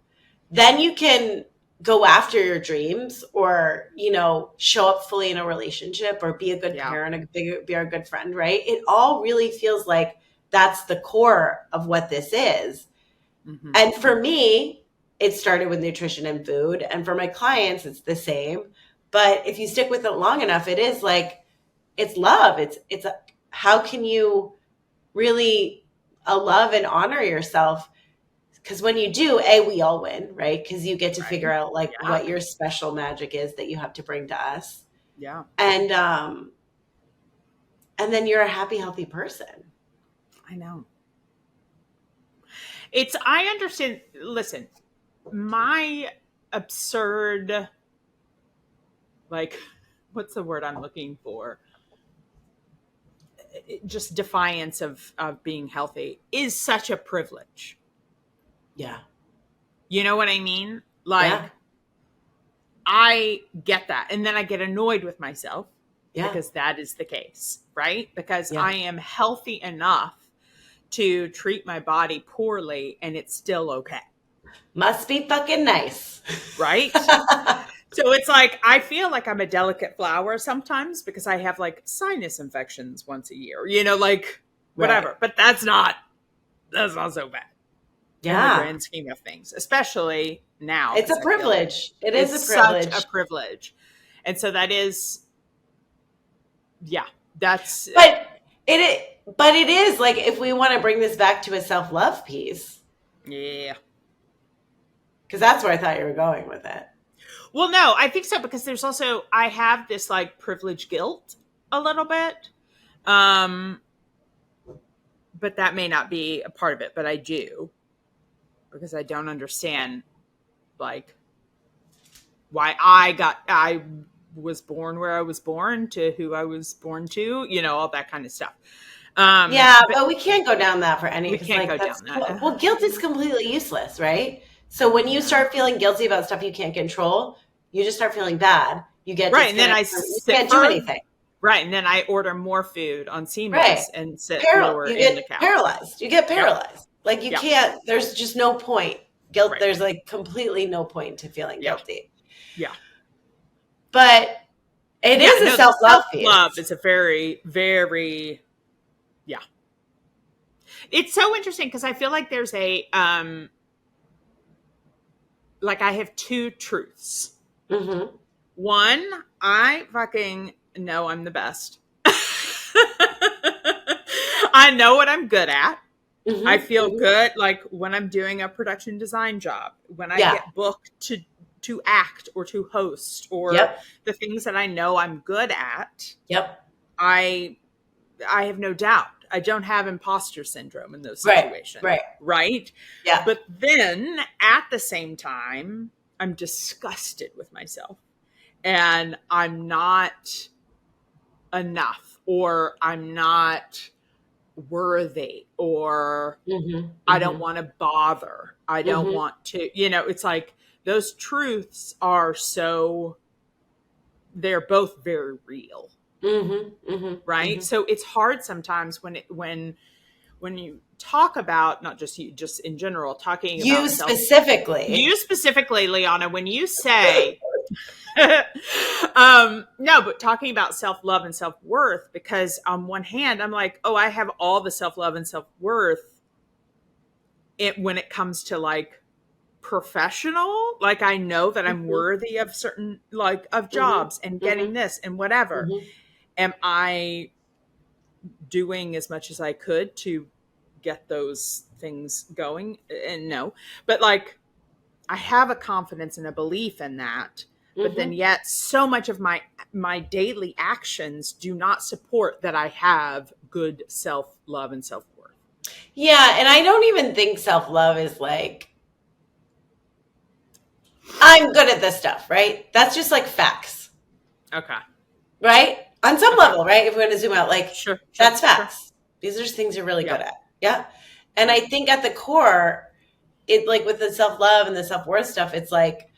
Then you can go after your dreams or, you know, show up fully in a relationship or be a good Yeah. parent, be a good friend, right? It all really feels like that's the core of what this is. Mm-hmm. And for me, it started with nutrition and food. And for my clients, it's the same. But if you stick with it long enough, it is like, it's love. How can you really love and honor yourself? Because when you do, we all win, right? Because you get to figure Right. out like Yeah. what your special magic is that you have to bring to us, Yeah. and and then you're a happy, healthy person. I know. I understand. Listen, my absurd, like, what's the word I'm looking for? just defiance of being healthy is such a privilege. Yeah. You know what I mean? Like, Yeah. I get that. And then I get annoyed with myself Yeah. because that is the case, right? Because Yeah. I am healthy enough to treat my body poorly and it's still okay. Must be fucking nice. Right? So it's like, I feel like I'm a delicate flower sometimes because I have like sinus infections once a year, like whatever. Right. But that's not so bad in the Yeah. grand scheme of things, especially now It's because a I feel like privilege. It is it's a such a privilege. privilege. And so that is, yeah, that's, But it is like, if we want to bring this back to a self-love piece, yeah. because that's where I thought you were going with it. Well, no, I think so because there's also, I have this like privilege guilt a little bit. But that may not be a part of it, but I do because I don't understand like why I was born where I was born to who I was born to, all that kind of stuff. Yeah, But but we can't go down that for any, we because can't like go that's down that. well, guilt is completely useless, right? So when you Yeah. start feeling guilty about stuff you can't control, you just start feeling bad. You get Right. And then I disconnected from it. You sit can't do further. anything. Right. And then I order more food on Right. Seamless and sit lower You in get the couch. paralyzed. You get Yep. paralyzed. Like you Yep. can't, there's just no point. Guilt, Right. there's like completely no point to feeling Yeah. guilty. Yeah. But it Yeah. is a No, the self-love self love piece. is a very, very, yeah. It's so interesting because I feel like there's like I have two truths. Mm-hmm. One, I fucking know I'm the best. I know what I'm good at. I Mm-hmm. feel Mm-hmm. good like when I'm doing a production design job, when I Yeah. get booked to act or to host or Yep. the things that I know I'm good at. Yep. I I have no doubt. I don't have imposter syndrome in those Right. situations, Right. right? Yeah. But then at the same time, I'm disgusted with myself and I'm not enough or I'm not worthy or Mm-hmm. I don't Mm-hmm. want to bother. I don't Mm-hmm. want to, it's like those truths are so, they're both very real, Mm-hmm. Mm-hmm. right? Mm-hmm. So it's hard sometimes when you talk about not just you, just in general, talking You about self, specifically. you specifically, Lianna, when you say, no, but talking about self love and self worth, because on one hand, I'm like, oh, I have all the self love and self worth when it comes to like professional, like I know that I'm Mm-hmm. worthy of certain like of jobs and Mm-hmm. getting Mm-hmm. this and whatever. Mm-hmm. Am I doing as much as I could to get those things going? And no, but like I have a confidence and a belief in that. But then Mm-hmm. yet so much of my daily actions do not support that I have good self-love and self-worth. Yeah, and I don't even think self-love is like, I'm good at this stuff, right? That's just like facts, Okay. right? On some Okay. level, right? If we're going to zoom out, like Sure. Sure. that's Sure. facts. These are just things you're really Yeah. good at. Yeah. And Yeah. I think at the core, it like with the self-love and the self-worth stuff, it's like,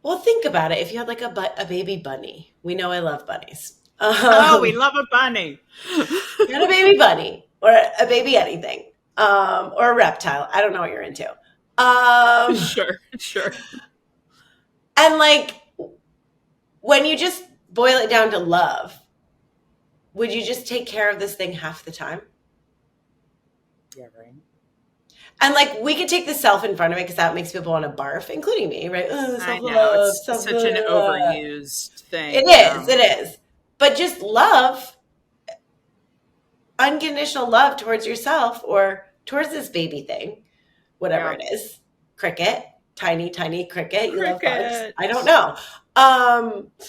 well, think about it. If you had like a baby bunny, we know I love bunnies. Oh, we love a bunny. You had a baby bunny or a baby anything, or a reptile. I don't know what you're into. Sure. Sure. And like when you just boil it down to love, would you just take care of this thing half the time? Yeah. Right. And like we could take the self in front of it because that makes people want to barf, including me, right? I know Self-love, it's self such an love. overused It thing. is, it is. But just love, unconditional love towards yourself or towards this baby thing, whatever Yeah. it is. Cricket, tiny, tiny cricket. You love bugs. Cricket. I don't know. Um, you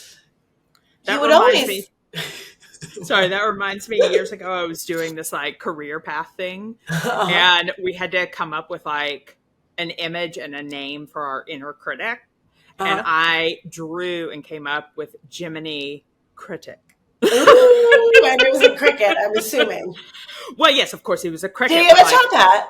That would reminds me. always. Sorry, that reminds me. Years ago, I was doing this like career path thing, Uh-huh. and we had to come up with like an image and a name for our inner critic. And Uh-huh. I drew and came up with Jiminy Critic. Ooh, and it was a cricket, I'm assuming. Well, yes, of course he was a Did cricket, he have but a like, top hat?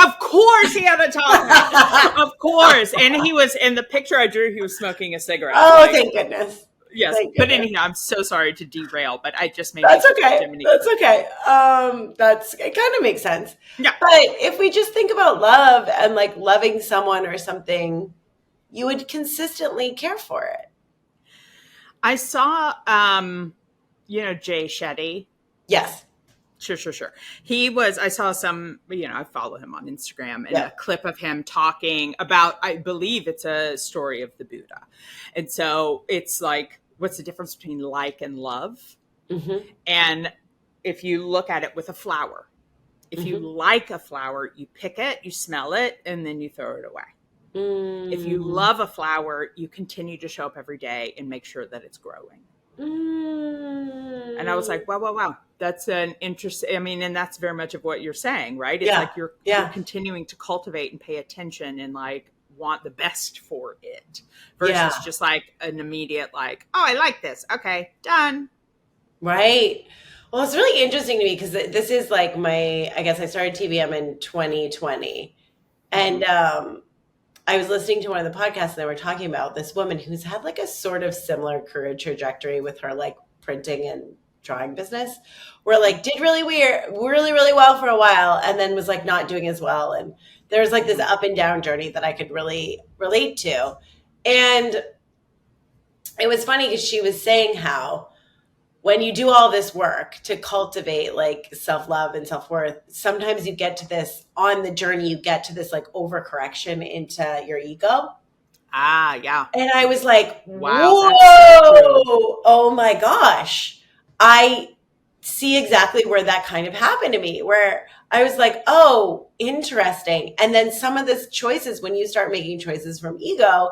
of course he had a top hat. Of course. And he was in the picture I drew, he was smoking a cigarette. Oh, Like, thank goodness. yes. Thank But goodness. anyhow, I'm so sorry to derail, but I just made me That's think of okay. Jiminy That's Cricket. okay. That's it kind of makes sense. Yeah. But if we just think about love and like loving someone or something, you would consistently care for it. I saw Jay Shetty. Yes. Sure. I saw some, I follow him on Instagram, and Yeah. a clip of him talking about, I believe it's a story of the Buddha. And so it's like, what's the difference between like and love? Mm-hmm. And if you look at it with a flower, if you like a flower, you pick it, you smell it, and then you throw it away. If you Mm. love a flower, you continue to show up every day and make sure that it's growing. And I was Mm. like, wow. That's an interesting, I mean, and that's very much of what you're saying, right? It's Yeah. like you're Yeah. continuing to cultivate and pay attention and like want the best for it Yeah. versus just like an immediate like, oh, I like this. Okay, done. Right. Well, it's really interesting to me because this is like I guess I started TBM in 2020. Mm-hmm. And I was listening to one of the podcasts and they were talking about this woman who's had like a sort of similar career trajectory with her like printing and drawing business, where like did really well for a while and then was like not doing as well. And there's like this Mm-hmm. up and down journey that I could really relate to. And it was funny because she was saying how when you do all this work to cultivate like self-love and self-worth, sometimes you get to this on the journey, you get to this like overcorrection into your ego. Ah, yeah. And I was like, Wow, whoa, that's so true. oh my gosh. I see exactly where that kind of happened to me, where I was like, oh, interesting. And then some of the choices, when you start making choices from ego,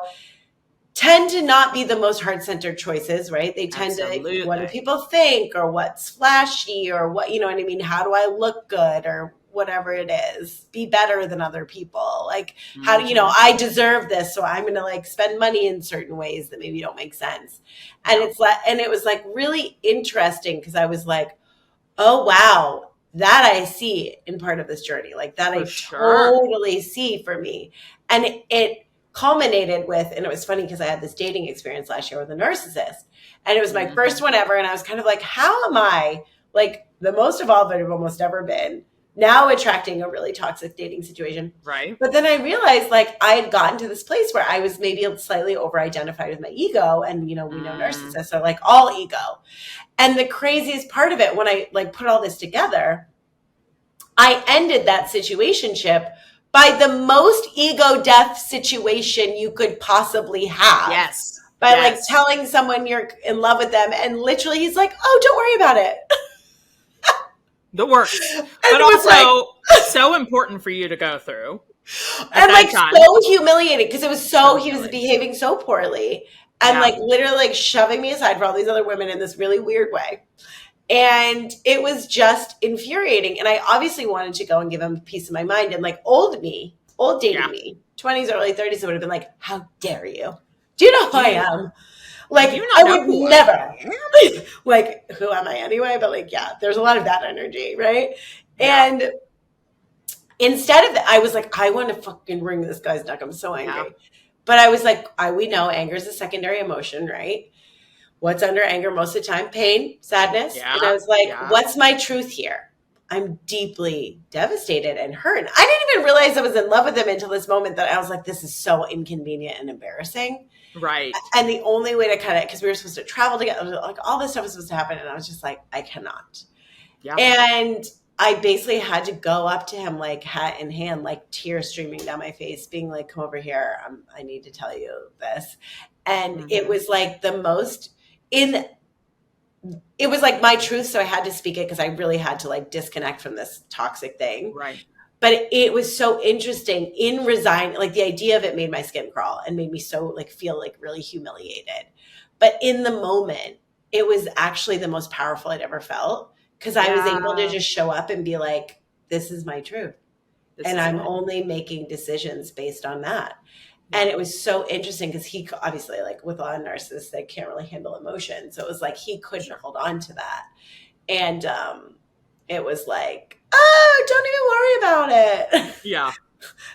tend to not be the most heart-centered choices, right? They tend to, what do Absolutely. people think, or what's flashy, or what, you know what I mean? How do I look good, or whatever it is? Be better than other people. Like, how do, Mm-hmm. I deserve this, so I'm going to like spend money in certain ways that maybe don't make sense. And Yeah, it's like, and it was like really interesting because I was like, oh, wow, that I see in part of this journey, like that for I sure. totally see for me. And it culminated with, and it was funny because I had this dating experience last year with a narcissist, and it was my Mm-hmm. first one ever. And I was kind of like, how am I like the most evolved I've almost ever been now attracting a really toxic dating situation? Right. But then I realized like I had gotten to this place where I was maybe slightly over identified with my ego. And, we know Mm. narcissists are like all ego. And the craziest part of it, when I like put all this together, I ended that situationship by the most ego death situation you could possibly have. Yes. By like Yes. telling someone you're in love with them, and literally he's like, "Oh, don't worry about it." The worst. And But it was like, also so important for you to go through at and that like time. so humiliated because it was So he was humiliating. behaving so poorly and Yeah. like literally like shoving me aside for all these other women in this really weird way. And it was just infuriating. And I obviously wanted to go and give him a piece of my mind. And like old dating Yeah. me, 20s, early 30s, would have been like, how dare you? Do you know who Do I you am? do Like, you I not know would who I never, am? like, who am I anyway? But like, yeah, there's a lot of that energy, right? Yeah. And instead of that, I was like, I want to fucking wring this guy's neck. I'm so Yeah. angry. But I was like, we know anger is a secondary emotion, right? What's under anger most of the time? Pain, sadness. And I Yeah. was like, Yeah. what's my truth here? I'm deeply devastated and hurt. And I didn't even realize I was in love with him until this moment that I was like, this is so inconvenient and embarrassing. Right. And the only way to kind of, because we were supposed to travel together, like all this stuff was supposed to happen. And I was just like, I cannot. Yeah. And I basically had to go up to him, like hat in hand, like tears streaming down my face, being like, come over here. I need to tell you this. And it Mm-hmm. was like the most in it was like my truth, so I had to speak it because I really had to like disconnect from this toxic thing. Right. But it was so interesting in resign, like the idea of it made my skin crawl and made me so like feel like really humiliated. But in the moment, it was actually the most powerful I'd ever felt because I was able to Yeah. just show up and be like, this is my truth. This And is I'm it. only making decisions based on that. And Yeah. it was so interesting because he obviously, like with a lot of narcissists, they can't really handle emotion. So it was like he couldn't Sure. hold on to that. And it was like, oh, don't even worry about it. Yeah.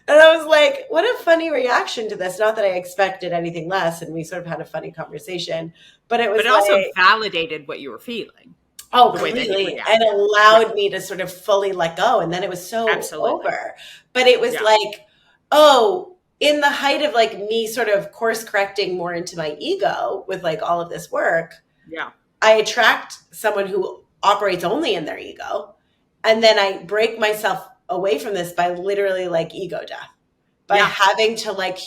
And I was like, what a funny reaction to this. Not that I expected anything less. And we sort of had a funny conversation. But it But was it also like, validated what you were feeling, oh, the way that he completely. And reacted. Yeah. allowed me to sort of fully let go. And then it was so Absolutely. over. But it was Yeah. like, oh, in the height of like me sort of course correcting more into my ego with like all of this work, Yeah. I attract someone who operates only in their ego. And then I break myself away from this by literally like ego death, by Yeah. having to like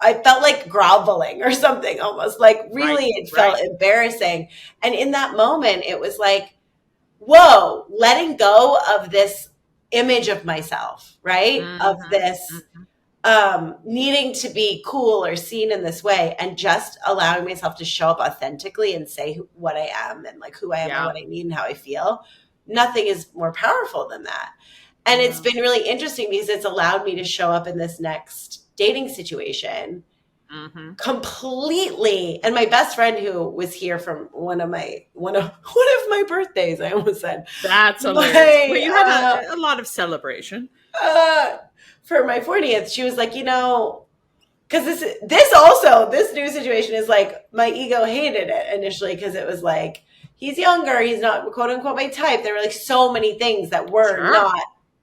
I felt like groveling or something almost like Right. really it felt Right. embarrassing. And in that moment, it was like, whoa, letting go of this image of myself, right? Of Mm-hmm. this Mm-hmm. needing to be cool or seen in this way and just allowing myself to show up authentically and say what I am and like who I am and Yeah. what I need and how I feel. Nothing is more powerful than that. And it's No. been really interesting because it's allowed me to show up in this next dating situation Mm-hmm. completely. And my best friend who was here from one of my birthdays, I almost said, That's hilarious. Well, my you had a lot of celebration. uh for my 40th, she was like, because this new situation is like my ego hated it initially because it was like he's younger, he's not quote unquote my type. There were like so many things Sure.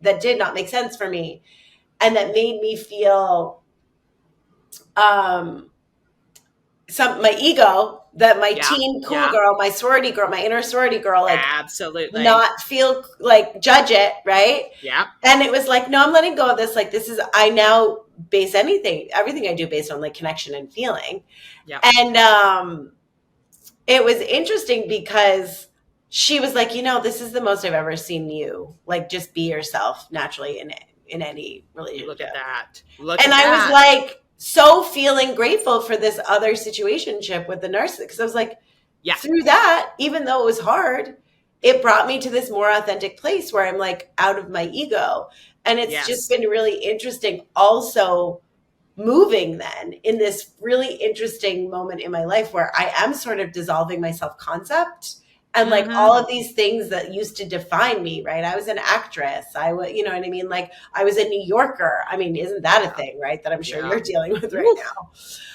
that did not make sense for me and that made me feel um my ego, that my Yeah. teen cool Yeah. girl, my sorority girl, my inner sorority girl, like Absolutely. not feel like judge it, right? Yeah. And it was like, no, I'm letting go of this. Like, I now base everything I do based on like connection and feeling. Yeah. And it was interesting because she was like, this is the most I've ever seen you like just be yourself naturally in any Look relationship. at that. Look And at I was that. like so feeling grateful for this other situationship with the narcissist because I was like, Yeah. through that, even though it was hard, it brought me to this more authentic place where I'm like out of my ego. And it's just Yes. been really interesting also moving then in this really interesting moment in my life where I am sort of dissolving my self concept and like all Mm-hmm. of these things that used to define me, right? I was an actress. I was, you know what I mean? Like I was a New Yorker. I mean, isn't that a Yeah. thing, right? That I'm sure Yeah. you're dealing with right Woo. now.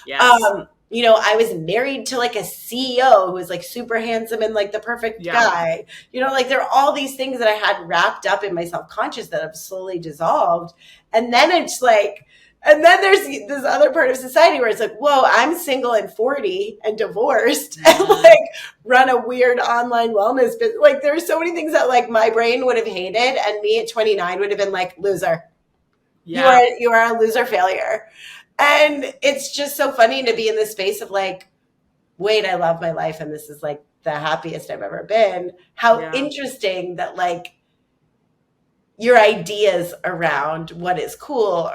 Yes. I was married to like a CEO who was like super handsome and like the perfect Yeah. guy. Like there are all these things that I had wrapped up in my self-conscious that have slowly dissolved. And then it's like, and then there's this other part of society where it's like, whoa, I'm single and 40 and divorced and Mm. like run a weird online wellness business. Like there's so many things that like my brain would have hated and me at 29 would have been like, loser. Yeah. You are a loser failure. And it's just so funny to be in this space of like, wait, I love my life and this is like the happiest I've ever been. How Yeah. interesting that like your ideas around what is cool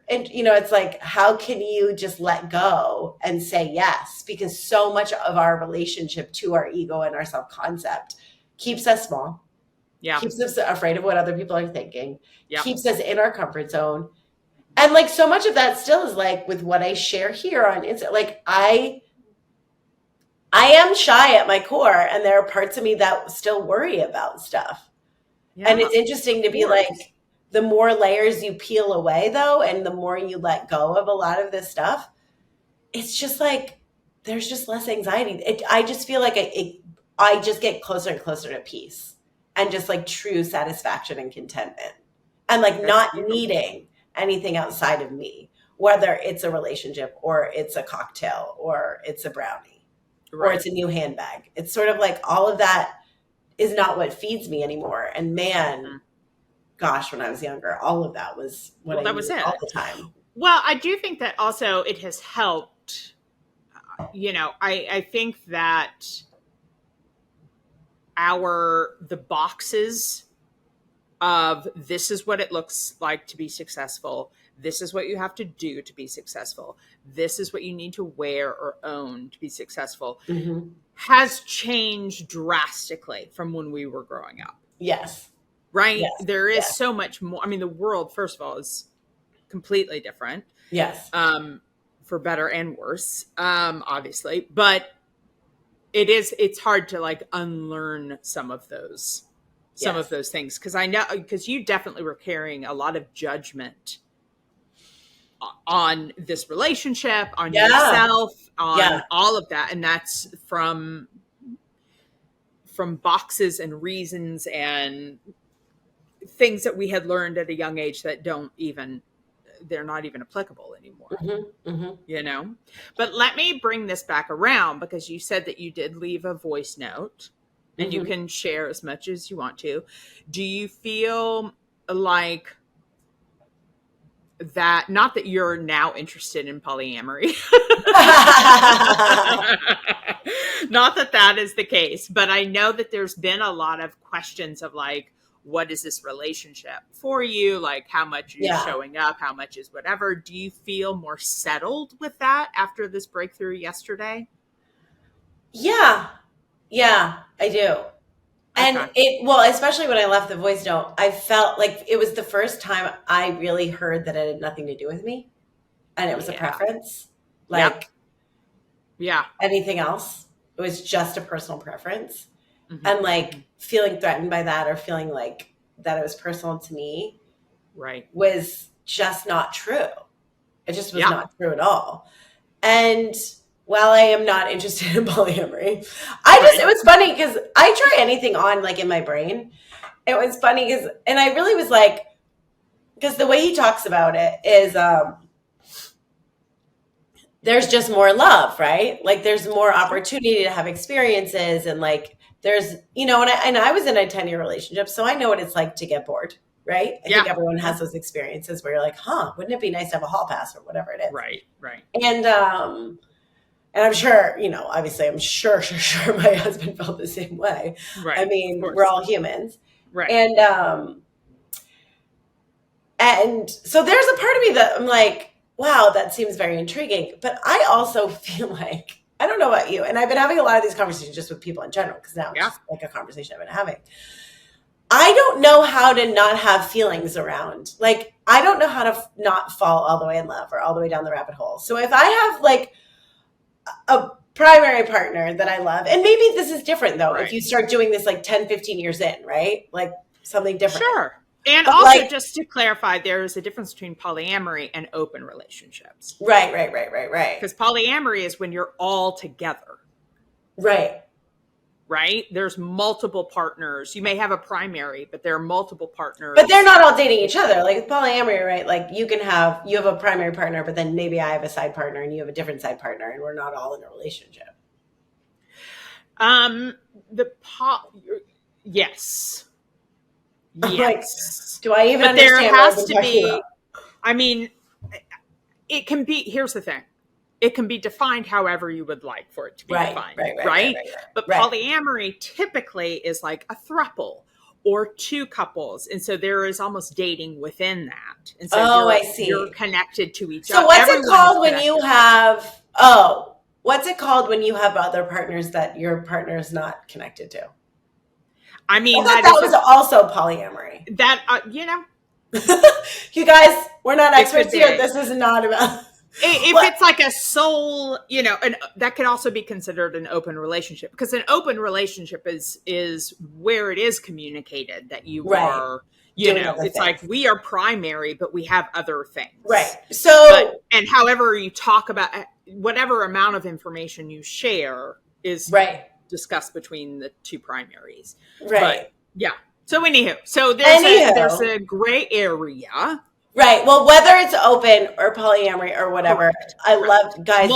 it's like how can you just let go and say yes, because so much of our relationship to our ego and our self-concept keeps us small, Yeah. keeps us afraid of what other people are thinking, Yeah. keeps us in our comfort zone. And like so much of that still is like with what I share here on Insta. Like I am shy at my core and there are parts of me that still worry about stuff. And Yeah. it's interesting to Of be course. like, the more layers you peel away, though, and the more you let go of a lot of this stuff, it's just like there's just less anxiety. I just feel like I just get closer and closer to peace and just like true satisfaction and contentment, and like That's not beautiful. needing anything outside of me, whether it's a relationship or it's a cocktail or it's a brownie or Right. it's a new handbag. It's sort of like all of that is not what feeds me anymore. And man, Mm. gosh, when I was younger, all of that was what Well, I that was needed all it. the time. Well, I do think that also it has helped. I think that the boxes of this is what it looks like to be successful. This is what you have to do to be successful. This is what you need to wear or own to be successful Mm-hmm. has changed drastically from when we were growing up. Yes. Right? Yes. There is Yes. so much more. I mean, the world, first of all, is completely different. Yes. For better and worse, obviously. But it's hard to like unlearn some of those Yes. things, because I know, because you definitely were carrying a lot of judgment on this relationship, on Yeah. yourself, Yeah. on all of that, and that's from boxes and reasons and things that we had learned at a young age that they're not even applicable anymore, you know. But let me bring this back around, because you said that you did leave a voice note, and you can share as much as you want to. Do you feel like that, not that you're now interested in polyamory, not that that is the case, but I know that there's been a lot of questions of like, what is this relationship for you? Like, how much are you Yeah. showing up? How much is whatever? Do you feel more settled with that after this breakthrough yesterday? Yeah. Yeah, I do. And Okay. especially when I left the voice note, I felt like it was the first time I really heard that it had nothing to do with me and it was a Yeah. preference, Yep. like Yeah. anything else. It was just a personal preference. Hmm. And like feeling threatened by that or feeling like that it was personal to me Right. was just not true. It just was Yeah. not true at all. And while I am not interested in polyamory, it Right. was funny because I try anything on like in my brain. It was funny and I really was like, because the way he talks about it is, there's just more love, right? Like there's more Sure. opportunity to have experiences and like there's, and I was in a 10-year relationship, so I know what it's like to get bored, right? I think Yeah. everyone Yeah. has those experiences where you're like, huh, wouldn't it be nice to have a hall pass or whatever it is? Right. Right. And I'm sure, obviously I'm sure my husband felt the same way. I Right. Of mean, we're course. all humans. Right. And so there's a part of me that I'm like, wow, that seems very intriguing. But I also feel like, I don't know about you, and I've been having a lot of these conversations just with people in general, because now it's Yeah. just like a conversation I've been having. I don't know how to not have feelings around. Like, I don't know how to not fall all the way in love or all the way down the rabbit hole. So if I have like a primary partner that I love, and maybe this is different though, if Right. you start doing this like 10, 15 years in, right? Like something different. Sure. And But also, like, just to clarify, there is a difference between polyamory and open relationships. right. Because polyamory is when you're all together, Right. right? There's multiple partners. You may have a primary, but there are multiple partners. But they're not all dating each other. Like with polyamory, right? Like you have a primary partner, but then maybe I have a side partner and you have a different side partner, and we're not all in a relationship. The yes. I'm Yes. like, do I even But there understand what I've has been to talking be, about? I mean, it can be, here's the thing. It can be defined however you would like for it to be defined, right? But Right. polyamory typically is like a throuple or two couples, and so there is almost dating within that, and so I see. you're connected to each So other. what's it called when you have? What's it called when you have other partners that your partner is not connected to? I mean, I thought that was also polyamory. That You guys, we're not experts here. be. This is not about. If it's like a soul, and that could also be considered an open relationship, because an open relationship is where it is communicated that you are, it's things. like we are primary, but we have other things. Right. So, and however you talk about whatever amount of information you share is discussed between the two primaries. Right. But, yeah. So there's a gray area. Right. Well, whether it's open or polyamory or whatever, I love, guys,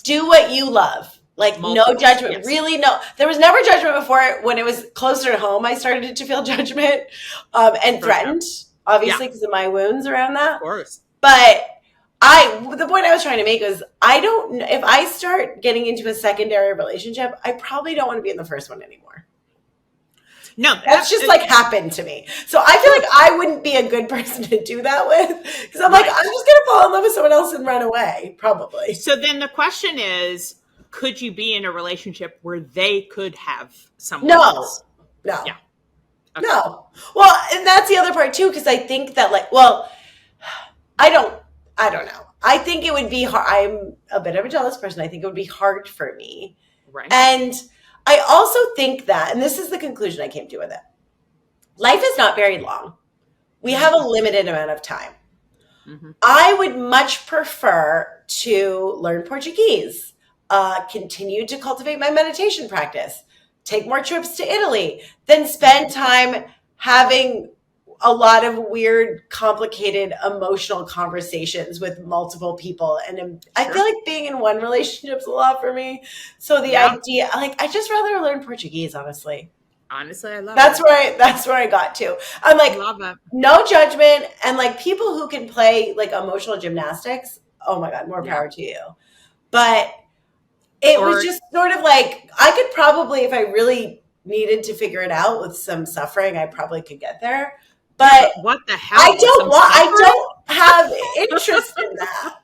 do what you love. Like no judgment, really no. There was never judgment before. When it was closer to home, I started to feel judgment and threatened, obviously, because of my wounds around that. Of course. But the point I was trying to make was, if I start getting into a secondary relationship, I probably don't want to be in the first one anymore. No, that's just like happened to me. So I feel like I wouldn't be a good person to do that with, because I'm like, I'm just going to fall in love with someone else and run away, probably. So then the question is, could you be in a relationship where they could have someone else? No. Yeah. Okay. No. Well, and that's the other part too, because I think that I don't know. I think it would be hard. I'm a bit of a jealous person. I think it would be hard for me. Right. And I also think that, and this is the conclusion I came to with it, life is not very long. We have a limited amount of time. Mm-hmm. I would much prefer to learn Portuguese, continue to cultivate my meditation practice, take more trips to Italy, than spend time having a lot of weird, complicated, emotional conversations with multiple people. And I feel like being in one relationship is a lot for me. So the idea, like, I just rather learn Portuguese, honestly. Honestly, I love That's where I got to. I'm like, love it. no judgment, and like people who can play like emotional gymnastics, oh my God, more power to you. But it was just sort of like, I could probably, if I really needed to figure it out with some suffering, I probably could get there. But what the hell? I don't have interest in that.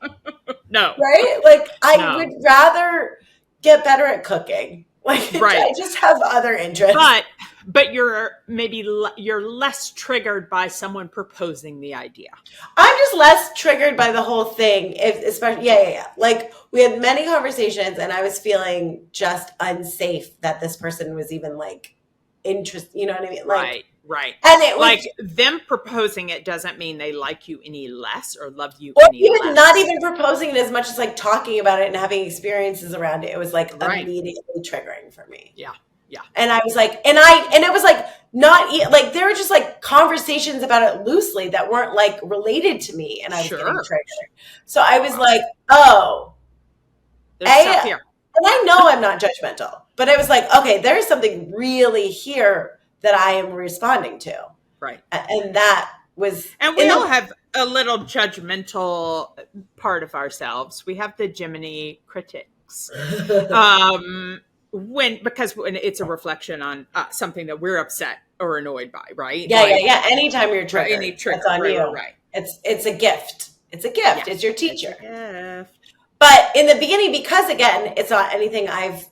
No. Right? Like, I would rather get better at cooking. Like, I just have other interests. But you're less triggered by someone proposing the idea. I'm just less triggered by the whole thing. Especially, like, we had many conversations, and I was feeling just unsafe that this person was even like interested. You know what I mean? Like, right. And it was like them proposing it doesn't mean they like you any less or love you or any even less. Not even proposing it as much as like talking about it and having experiences around it. It was like immediately triggering for me. Yeah. And I was like, and it was like not like there were just like conversations about it loosely that weren't like related to me, and I was getting triggered. So I was like, oh, there's here. And I know I'm not judgmental, but I was like, okay, there's something really here that I am responding to. Right. And that was, and we all have a little judgmental part of ourselves. We have the Gemini critics. Because when it's a reflection on something that we're upset or annoyed by, right? Yeah. Anytime you're triggered, any trigger, that's on you. Right. It's a gift. It's a gift. Yeah. It's your teacher. It's a gift. But in the beginning, because again, it's not anything I've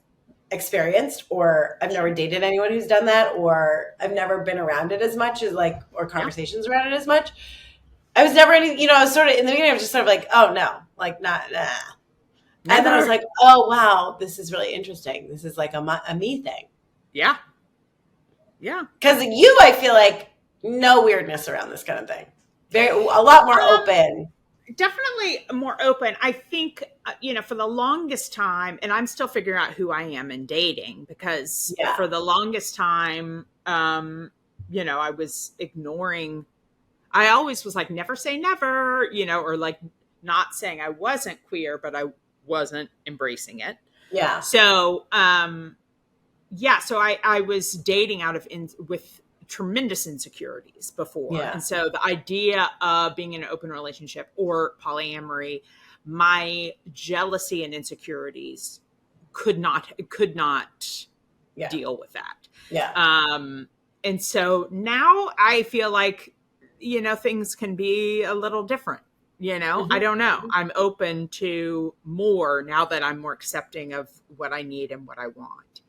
experienced, or I've never dated anyone who's done that, or I've never been around it as much as like, or conversations around it as much. I was never any, I was sort of in the beginning, I was just sort of like, oh no, like nah. And then I was like, oh, wow, this is really interesting. This is like a me thing. Yeah. Because I feel like no weirdness around this kind of thing. A lot more open. Definitely more open. I think, for the longest time, and I'm still figuring out who I am in dating, because for the longest time, I was ignoring. I always was like, never say never, or like not saying I wasn't queer, but I wasn't embracing it. Yeah. So, so I was dating with tremendous insecurities before. Yeah. And so the idea of being in an open relationship or polyamory, my jealousy and insecurities could not deal with that. Yeah. And so now I feel like, things can be a little different. I don't know. I'm open to more now that I'm more accepting of what I need and what I want.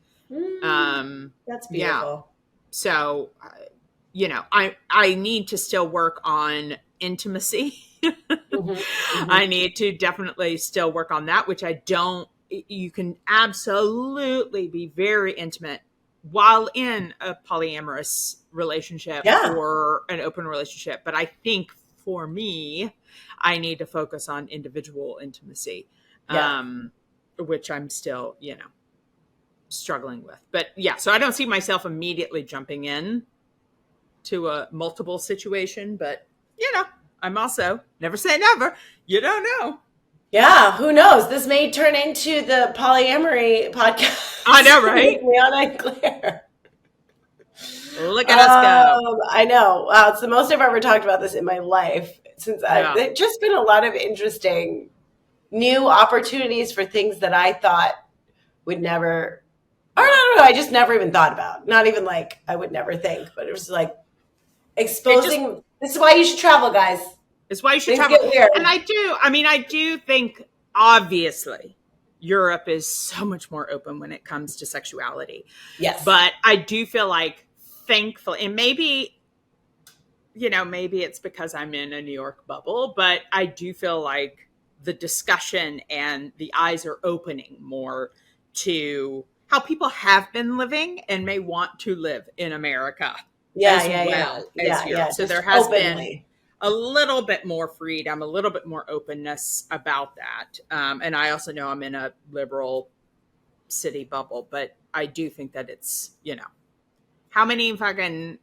That's beautiful. Yeah. So, I need to still work on intimacy. I need to definitely still work on that, which I don't. You can absolutely be very intimate while in a polyamorous relationship or an open relationship. But I think for me, I need to focus on individual intimacy, which I'm still, struggling with. But so I don't see myself immediately jumping in to a multiple situation, but I'm also never say never. You don't know. Yeah, who knows? This may turn into the polyamory podcast. I know, right? Lianna Claire. Look at us go. I know. Wow, it's the most I've ever talked about this in my life. It's just been a lot of interesting new opportunities for things that I thought would never, or I just never even thought about. Not even like I would never think, but it was like exposing. This is why you should travel, guys. It's why you should travel. Get weird. And I do think, obviously, Europe is so much more open when it comes to sexuality. Yes. But I do feel like, thankfully, and maybe it's because I'm in a New York bubble, but I do feel like the discussion and the eyes are opening more to how people have been living and may want to live in America Yeah, as yeah, yeah, well as yeah, Europe. yeah. So Just there has been openly. a little bit more freedom, a little bit more openness about that. And I also know I'm in a liberal city bubble, but I do think that it's, how many fucking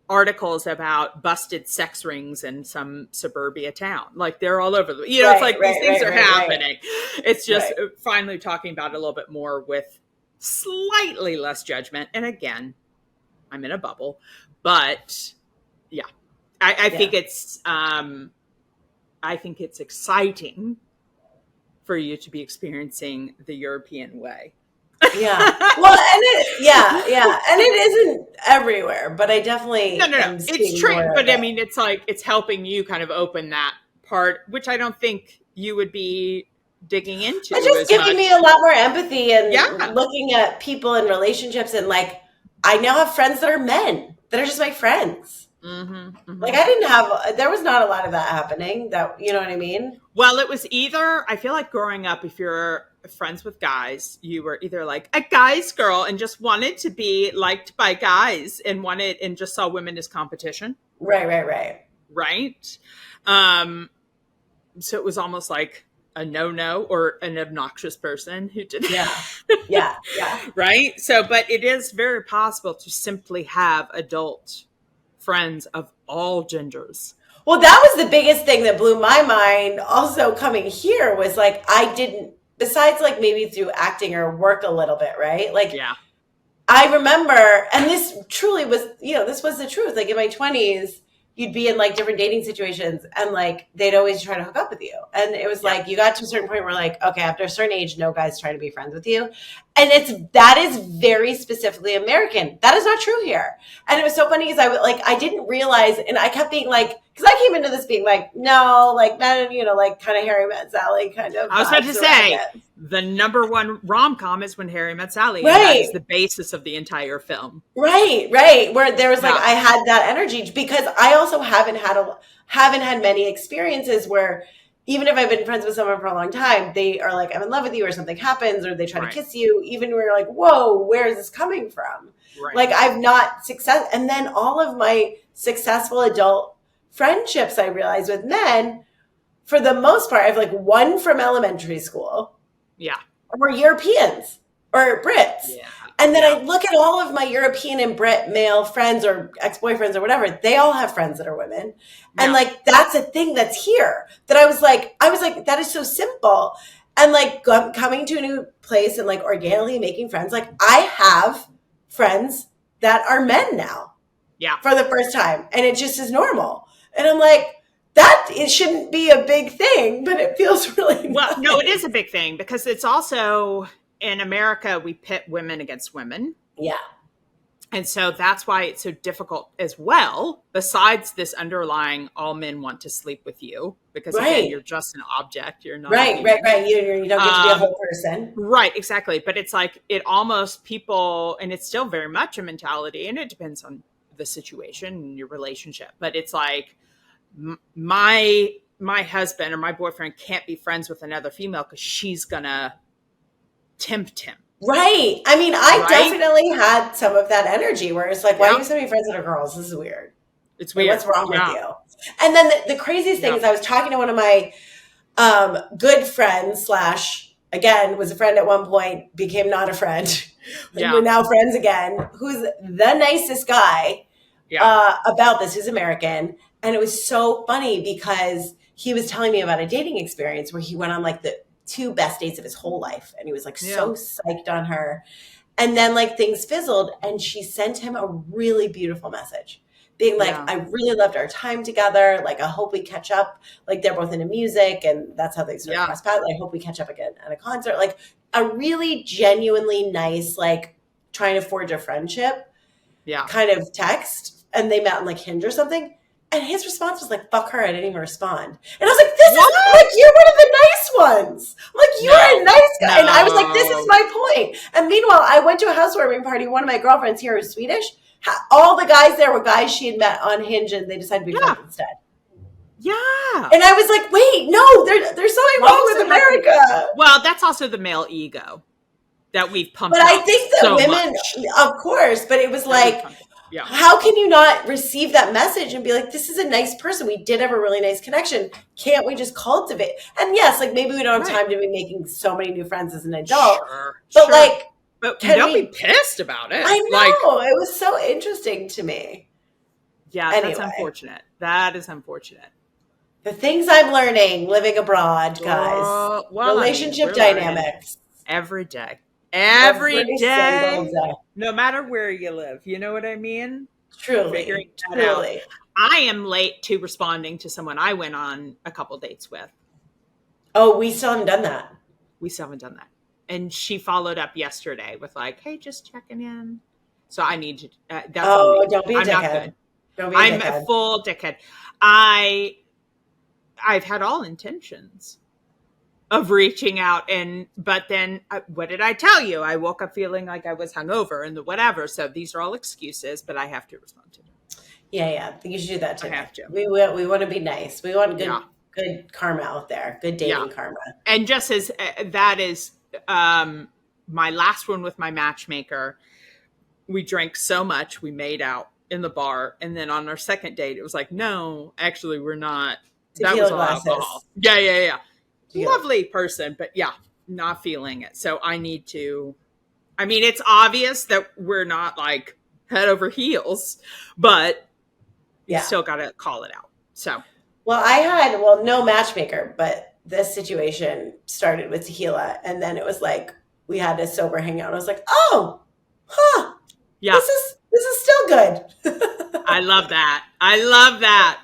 articles about busted sex rings in some suburbia town? Like they're all over it's Right, like these right, things right, are right, right, happening. It's just right. finally talking about it a little bit more with slightly less judgment. And again, I'm in a bubble, but yeah, I Yeah. think it's exciting for you to be experiencing the European way. Yeah. Well, and yeah, yeah. And it isn't everywhere, but I No, definitely no, no. am It's seeing true, more of but I it. mean, it's like it's helping you kind of open that part, which I don't think you would be digging It's into just as giving me a much. lot more empathy and Yeah. looking at people and relationships, and like I now have friends that are men that are just my friends. Hmm. Like Hmm. I didn't have there was not a lot of that happening. That you know what I mean? Well, it was either, I feel like growing up, if you're friends with guys, you were either like a guy's girl and just wanted to be liked by guys and wanted and just saw women as competition, Right, right, right. right? Um, so it was almost like a no or an obnoxious person who did Yeah. Yeah, yeah. right. So but it is very possible to simply have adult friends of all genders. Well, that was the biggest thing that blew my mind. Also, coming here was like, I didn't, besides like maybe through acting or work a little bit, right? Like, Yeah. I remember, and this truly was, this was the truth. Like in my 20s, you'd be in like different dating situations and like they'd always try to hook up with you. And it was Yeah. like you got to a certain point where like, okay, after a certain age, no guy's trying to be friends with you. And that is very specifically American. That is not true here. And it was so funny because I didn't realize, and I kept being like, because I came into this being like, no, like men, like kind of Harry Met Sally kind of I was about to vibes around say it. the number one rom com is When Harry Met Sally, and that is Right. the basis of the entire film. Right, right. Where there was like Yeah. I had that energy because I also haven't had many experiences where even if I've been friends with someone for a long time, they are like, I'm in love with you, or something happens, or they try to Right. kiss you, even when you're like, whoa, where is this coming from? Right. Like I've not success and then all of my successful adult friendships I realized with men, for the most part, I have like one from elementary school Yeah. or Europeans or Brits. Yeah. And then Yeah. I look at all of my European and Brit male friends or ex-boyfriends or whatever, they all have friends that are women. And Yeah. like that's a thing that's here that I was like, that is so simple. And like coming to a new place and like organically making friends, like I have friends that are men now. Yeah. For the first time. And it just is normal. And I'm like, it shouldn't be a big thing, but it feels really Well, nice. no, it is a big thing because it's also in America, we pit women against women. Yeah. And so that's why it's so difficult as well, besides this underlying all men want to sleep with you, because again, Right. you're just an object. You're not a Right, right, human. right. You don't get to be a whole person. Right, exactly. But it's like it almost people, and it's still very much a mentality, and it depends on the situation and your relationship. But it's like my husband or my boyfriend can't be friends with another female because she's gonna tempt him. Right. I mean, I Right? definitely had some of that energy where it's like, why Yeah. are you so many friends that are girls? This is weird. It's Like, weird. what's wrong Yeah. with you? And then the craziest thing Yeah. is I was talking to one of my good friends / again, was a friend at one point, became not a friend. Yeah. We're now friends again, who's the nicest guy Yeah. about this. Who's American. And it was so funny because he was telling me about a dating experience where he went on like the 2 best dates of his whole life. And he was like so psyched on her. And then like things fizzled and she sent him a really beautiful message being like, Yeah. I really loved our time together. Like, I hope we catch up. Like they're both into music and that's how they sort of cross paths. I hope we catch up again at a concert. Like a really genuinely nice, like trying to forge a friendship kind of text. And they met on like Hinge or something. And his response was like, fuck her, I didn't even respond. And I was like, this is like, you're one of the nice ones. I'm like, you're a nice guy. No. And I was like, this is my point. And meanwhile, I went to a housewarming party. One of my girlfriends here is Swedish. All the guys there were guys she had met on Hinge and they decided to be friends instead. Yeah. And I was like, wait, no, there's something Well, wrong with America. well, that's also the male ego that we've But pumped I up think that so women, much. of course, but it was That we've like, pumped up. Yeah. how can you not receive that message and be like, this is a nice person. We did have a really nice connection. Can't we just cultivate? And yes, like maybe we don't have Right. time to be making so many new friends as an adult, Sure. but Sure. like, But can don't be we? pissed about it. I Like, know. It was so interesting to me. yeah, that's Anyway, unfortunate. That is unfortunate. the things I'm learning living abroad, guys, Well, I mean, relationship we're learning dynamics every day. every Every single day. day. No matter where you live. You know what I mean? Figuring Truly, that out. truly. I am late to responding to someone I went on a couple dates with. Oh, we still haven't done that. We still haven't done that. And she followed up yesterday with like, "Hey, just checking in." So I need to. That's on Oh, me. don't be a I'm not dickhead. good. Don't be a I'm a dickhead. full dickhead. I've had all intentions of reaching out, but then what did I tell you? I woke up feeling like I was hungover and the whatever. So these are all excuses, but I have to respond to them. Yeah. You should do that I today. have to. We want to be nice. We want Yeah. good karma out there. Good Yeah. dating karma. And just as that is my last one with my matchmaker, we drank so much we made out in the bar, and then on our second date it was like, no, actually we're not. That was Tequila all glasses. alcohol. Yeah. Tequila. Lovely person, but yeah, not feeling it. So I need to. I mean, it's obvious that we're not like head over heels, but you still got to call it out. So, well, I had no matchmaker, but this situation started with tequila, and then it was like we had a sober hangout. I was like, oh, huh, yeah, this is still good. I love that. I love that.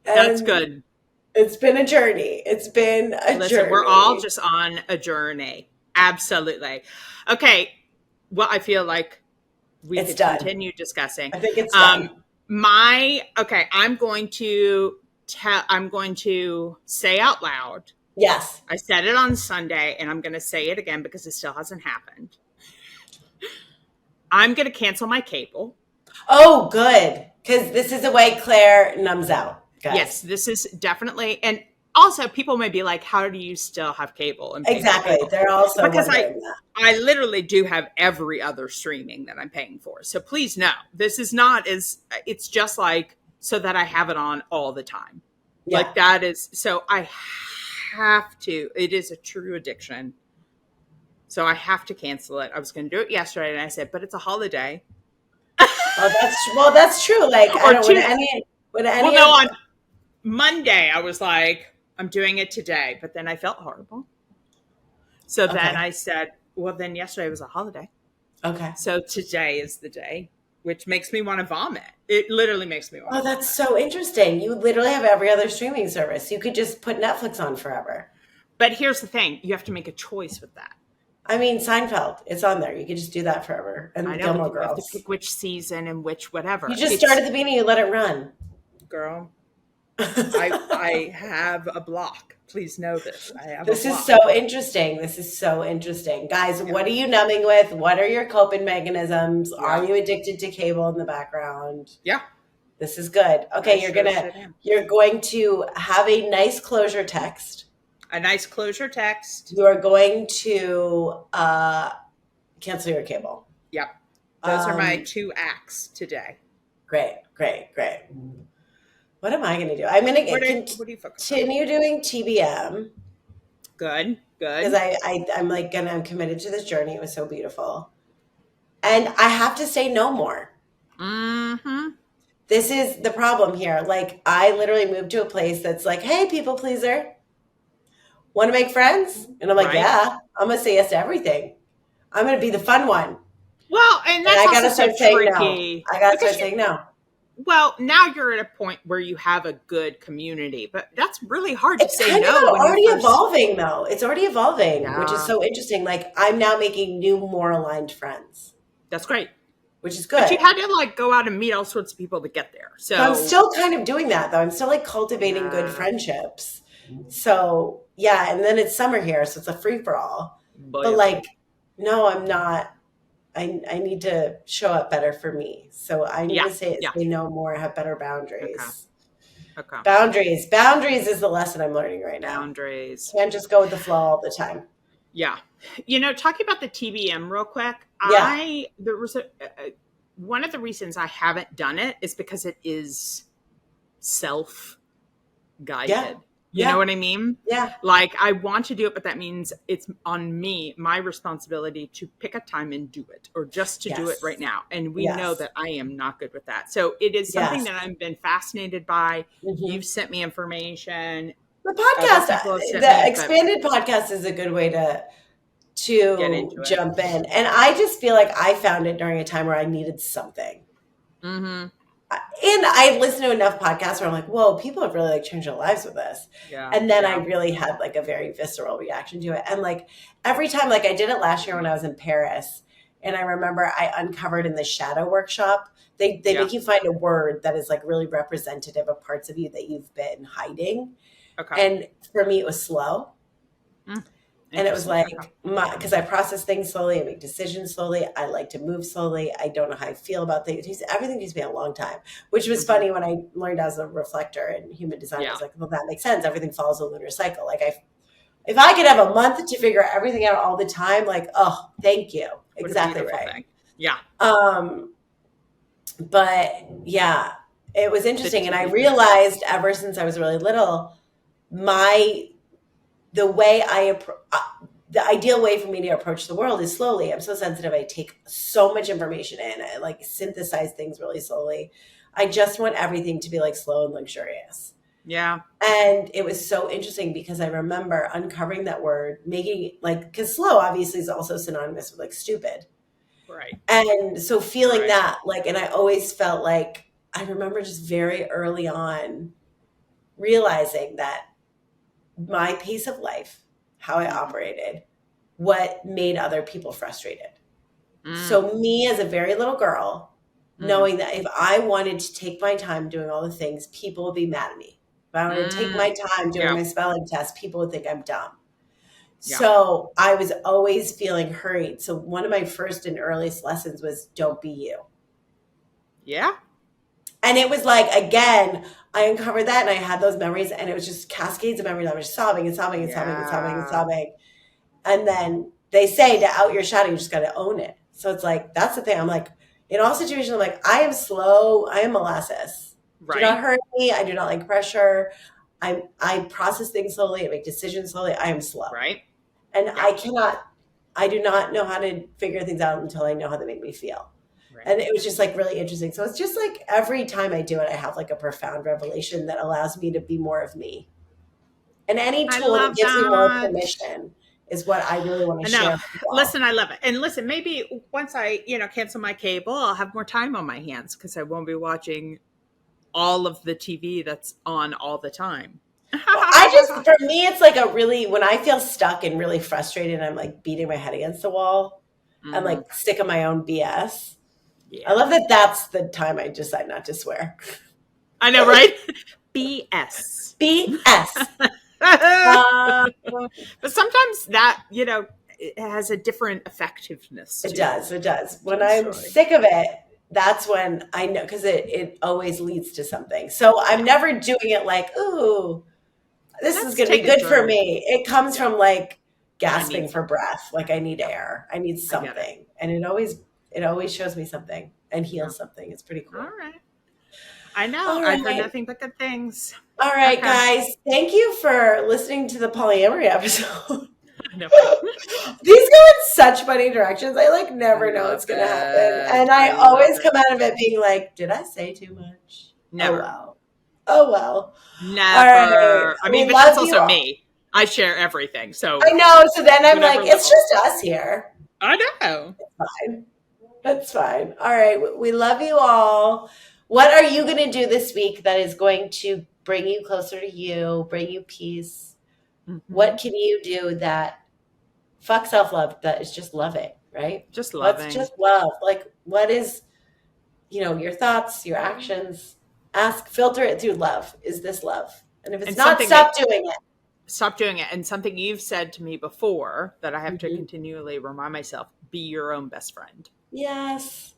That's good. It's been a journey. It's been a journey. We're all just on a journey. Absolutely. Okay. Well, I feel like we could continue discussing. I think it's done. I'm going to say out loud. Yes. I said it on Sunday, and I'm going to say it again because it still hasn't happened. I'm going to cancel my cable. Oh, good. Because this is a way Claire numbs out. Guys. Yes, this is definitely. And also, people may be like, how do you still have cable? And exactly. Cable? They're also because that. I literally do have every other streaming that I'm paying for. So please know, this is not it's just like so that I have it on all the time. Yeah. Like that is, so I have to, it is a true addiction. So I have to cancel it. I was going to do it yesterday, and I said, but it's a holiday. That's true. Like, I don't want any. On Monday, I was like, I'm doing it today, but then I felt horrible. So then I said, well, then yesterday was a holiday. Okay. So today is the day, which makes me want to vomit. It literally makes me want to vomit. That's so interesting. You literally have every other streaming service. You could just put Netflix on forever. But here's the thing. You have to make a choice with that. I mean, Seinfeld, it's on there. You could just do that forever. And I know, Gilmore Girls. You have to pick which season and which whatever. You just start at the beginning, you let it run. Girl, I have a block. Please know this. This is so interesting. Guys, what are you numbing with? What are your coping mechanisms? Yeah. Are you addicted to cable in the background? Yeah. This is good. Okay, you're going to have a nice closure text. A nice closure text. You are going to cancel your cable. Yep. Those are my 2 acts today. Great. What am I going to do? I'm going to continue doing TBM. Good. Because I'm committed to this journey. It was so beautiful. And I have to say no more. Mm-hmm. This is the problem here. Like, I literally moved to a place that's like, hey, people pleaser. Want to make friends? And I'm like, yeah, I'm going to say yes to everything. I'm going to be the fun one. Well, and that's I gotta also start saying tricky. No. I got to start saying no. Well, now you're at a point where you have a good community, but that's really hard to say no. It's already evolving, though. It's already evolving, which is so interesting. Like, I'm now making new, more aligned friends. That's great. Which is good. But you had to go out and meet all sorts of people to get there. So I'm still kind of doing that, though. I'm still cultivating good friendships. So yeah, and then it's summer here, so it's a free for all. But no, I'm not. I need to show up better for me. So I need to say no more, have better boundaries. Okay. Boundaries is the lesson I'm learning right now. Boundaries. Can't just go with the flow all the time. Yeah. Talking about the TBM real quick, Yeah. there was one of the reasons I haven't done it is because it is self Yeah. guided. You know Yeah. what I mean? Yeah. Like, I want to do it, but that means it's on me, my responsibility to pick a time and do it, or just to do it right Yes. now. And we know Yes. that I am not good with that. So it is something Yes. that I've been fascinated by. Hmm. You've sent me information, The other podcast, people have sent the me, but expanded podcast is a good way to get into it. jump in. And I just feel like I found it during a time where I needed something. Mm-hmm. And I listened to enough podcasts where I'm like, whoa, people have really like changed their lives with this. Yeah. And then I Yeah. really had like a very visceral reaction to it. And like every time, like I did it last year when I was in Paris. And I remember I uncovered in the shadow workshop, they Yeah. make you find a word that is like really representative of parts of you that you've been hiding. Okay. And for me, it was slow. Mm. And it was Interesting. Okay. like, because I process things slowly, I make decisions slowly, I like to move slowly, I don't know how I feel about things. Everything takes me a long time, which was Mm-hmm. funny when I learned as a reflector in human design. I Yeah. was like, well, that makes sense. Everything follows a lunar cycle. Like, if I could have a month to figure everything out all the time, like, oh, thank you. What a Exactly beautiful right. thing. Yeah. But yeah, it was The interesting. And I TBM. realized ever since I was really little, the way the ideal way for me to approach the world is slowly. I'm so sensitive. I take so much information in. I like synthesize things really slowly. I just want everything to be like slow and luxurious. Yeah. And it was so interesting because I remember uncovering that word, making like, because slow obviously is also synonymous with like stupid. Right. And so feeling Right. that, like, and I always felt like, I remember just very early on realizing that my pace of life, how I Mm-hmm. operated, what made other people frustrated. Mm. So, me as a very little girl, Mm. knowing that if I wanted to take my time doing all the things, people would be mad at me. If I wanted to take Mm. my time doing Yeah. my spelling test, people would think I'm dumb. Yeah. So, I was always feeling hurried. So, one of my first and earliest lessons was don't be you. Yeah. And it was like, again, I uncovered that and I had those memories, and it was just cascades of memories. I was sobbing and sobbing and sobbing and sobbing and Yeah. sobbing. And then they say to out your shadow, you just got to own it. So it's like, that's the thing. I'm like, in all situations, I'm like, I am slow. I am molasses. Do not Right. hurt me. I do not like pressure. I process things slowly. I make decisions slowly. I am slow. Right. And Yeah. I do not know how to figure things out until I know how they make me feel. Right. And it was just like really interesting. So it's just like every time I do it, I have like a profound revelation that allows me to be more of me. And any I tool that love gives me more that. permission is what I really want I to know. share with people. Listen, I love it. And listen, maybe once I, cancel my cable, I'll have more time on my hands because I won't be watching all of the TV that's on all the time. Well, I just, for me, it's like a really, when I feel stuck and really frustrated, and I'm like beating my head against the wall and Mm-hmm. like sick of my own BS. I Yeah. love that that's the time I decide not to swear. I know, right? BS. BS. But sometimes that, it has a different effectiveness It to does. It does. to When the I'm story. sick of it, that's when I know, because it always leads to something. So I'm Yeah. never doing it like, ooh, this is Let's going to be take a good for drink. me. It comes Yeah. from like I need gasping for something. breath. Like I need Yeah. air. I need I get it. something. And it always shows me something and Yeah. heals something. It's pretty All cool. right. I know. All I've heard right. nothing but good things. All right, Okay. guys. Thank you for listening to the polyamory episode. No problem. These go in such funny directions. I like I never know love what's going to happen. it. And I I love always it. come out of it being like, did I say too much? Oh, Never. well. Oh, well. All right. Never. I We mean, but that's love you also all. me. I share everything. So I know. So then I'm like, whatever it's level. just us here. I know. Fine. That's fine. All right. We love you all. What are you going to do this week that is going to bring you closer to you, bring you peace? Mm-hmm. What can you do that fuck self-love, that is just love it, right? Just Let's loving. just love. Like, what is, your thoughts, your actions? Filter it through love. Is this love? And if it's And not, something stop doing it. Stop doing it. And something you've said to me before that I have to Mhm. continually remind myself, be your own best friend. Yes.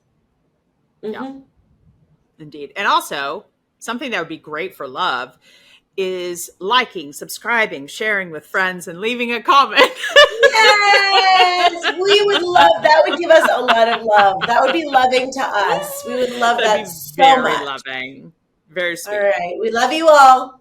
Yeah, Mm-hmm. indeed. And also, Something that would be great for love is liking, subscribing, sharing with friends, and leaving a comment. Yes, we would love that. Would give us a lot of love. That would be loving to us. We would love That'd that be so very much. loving, very All sweet. right. We love you all.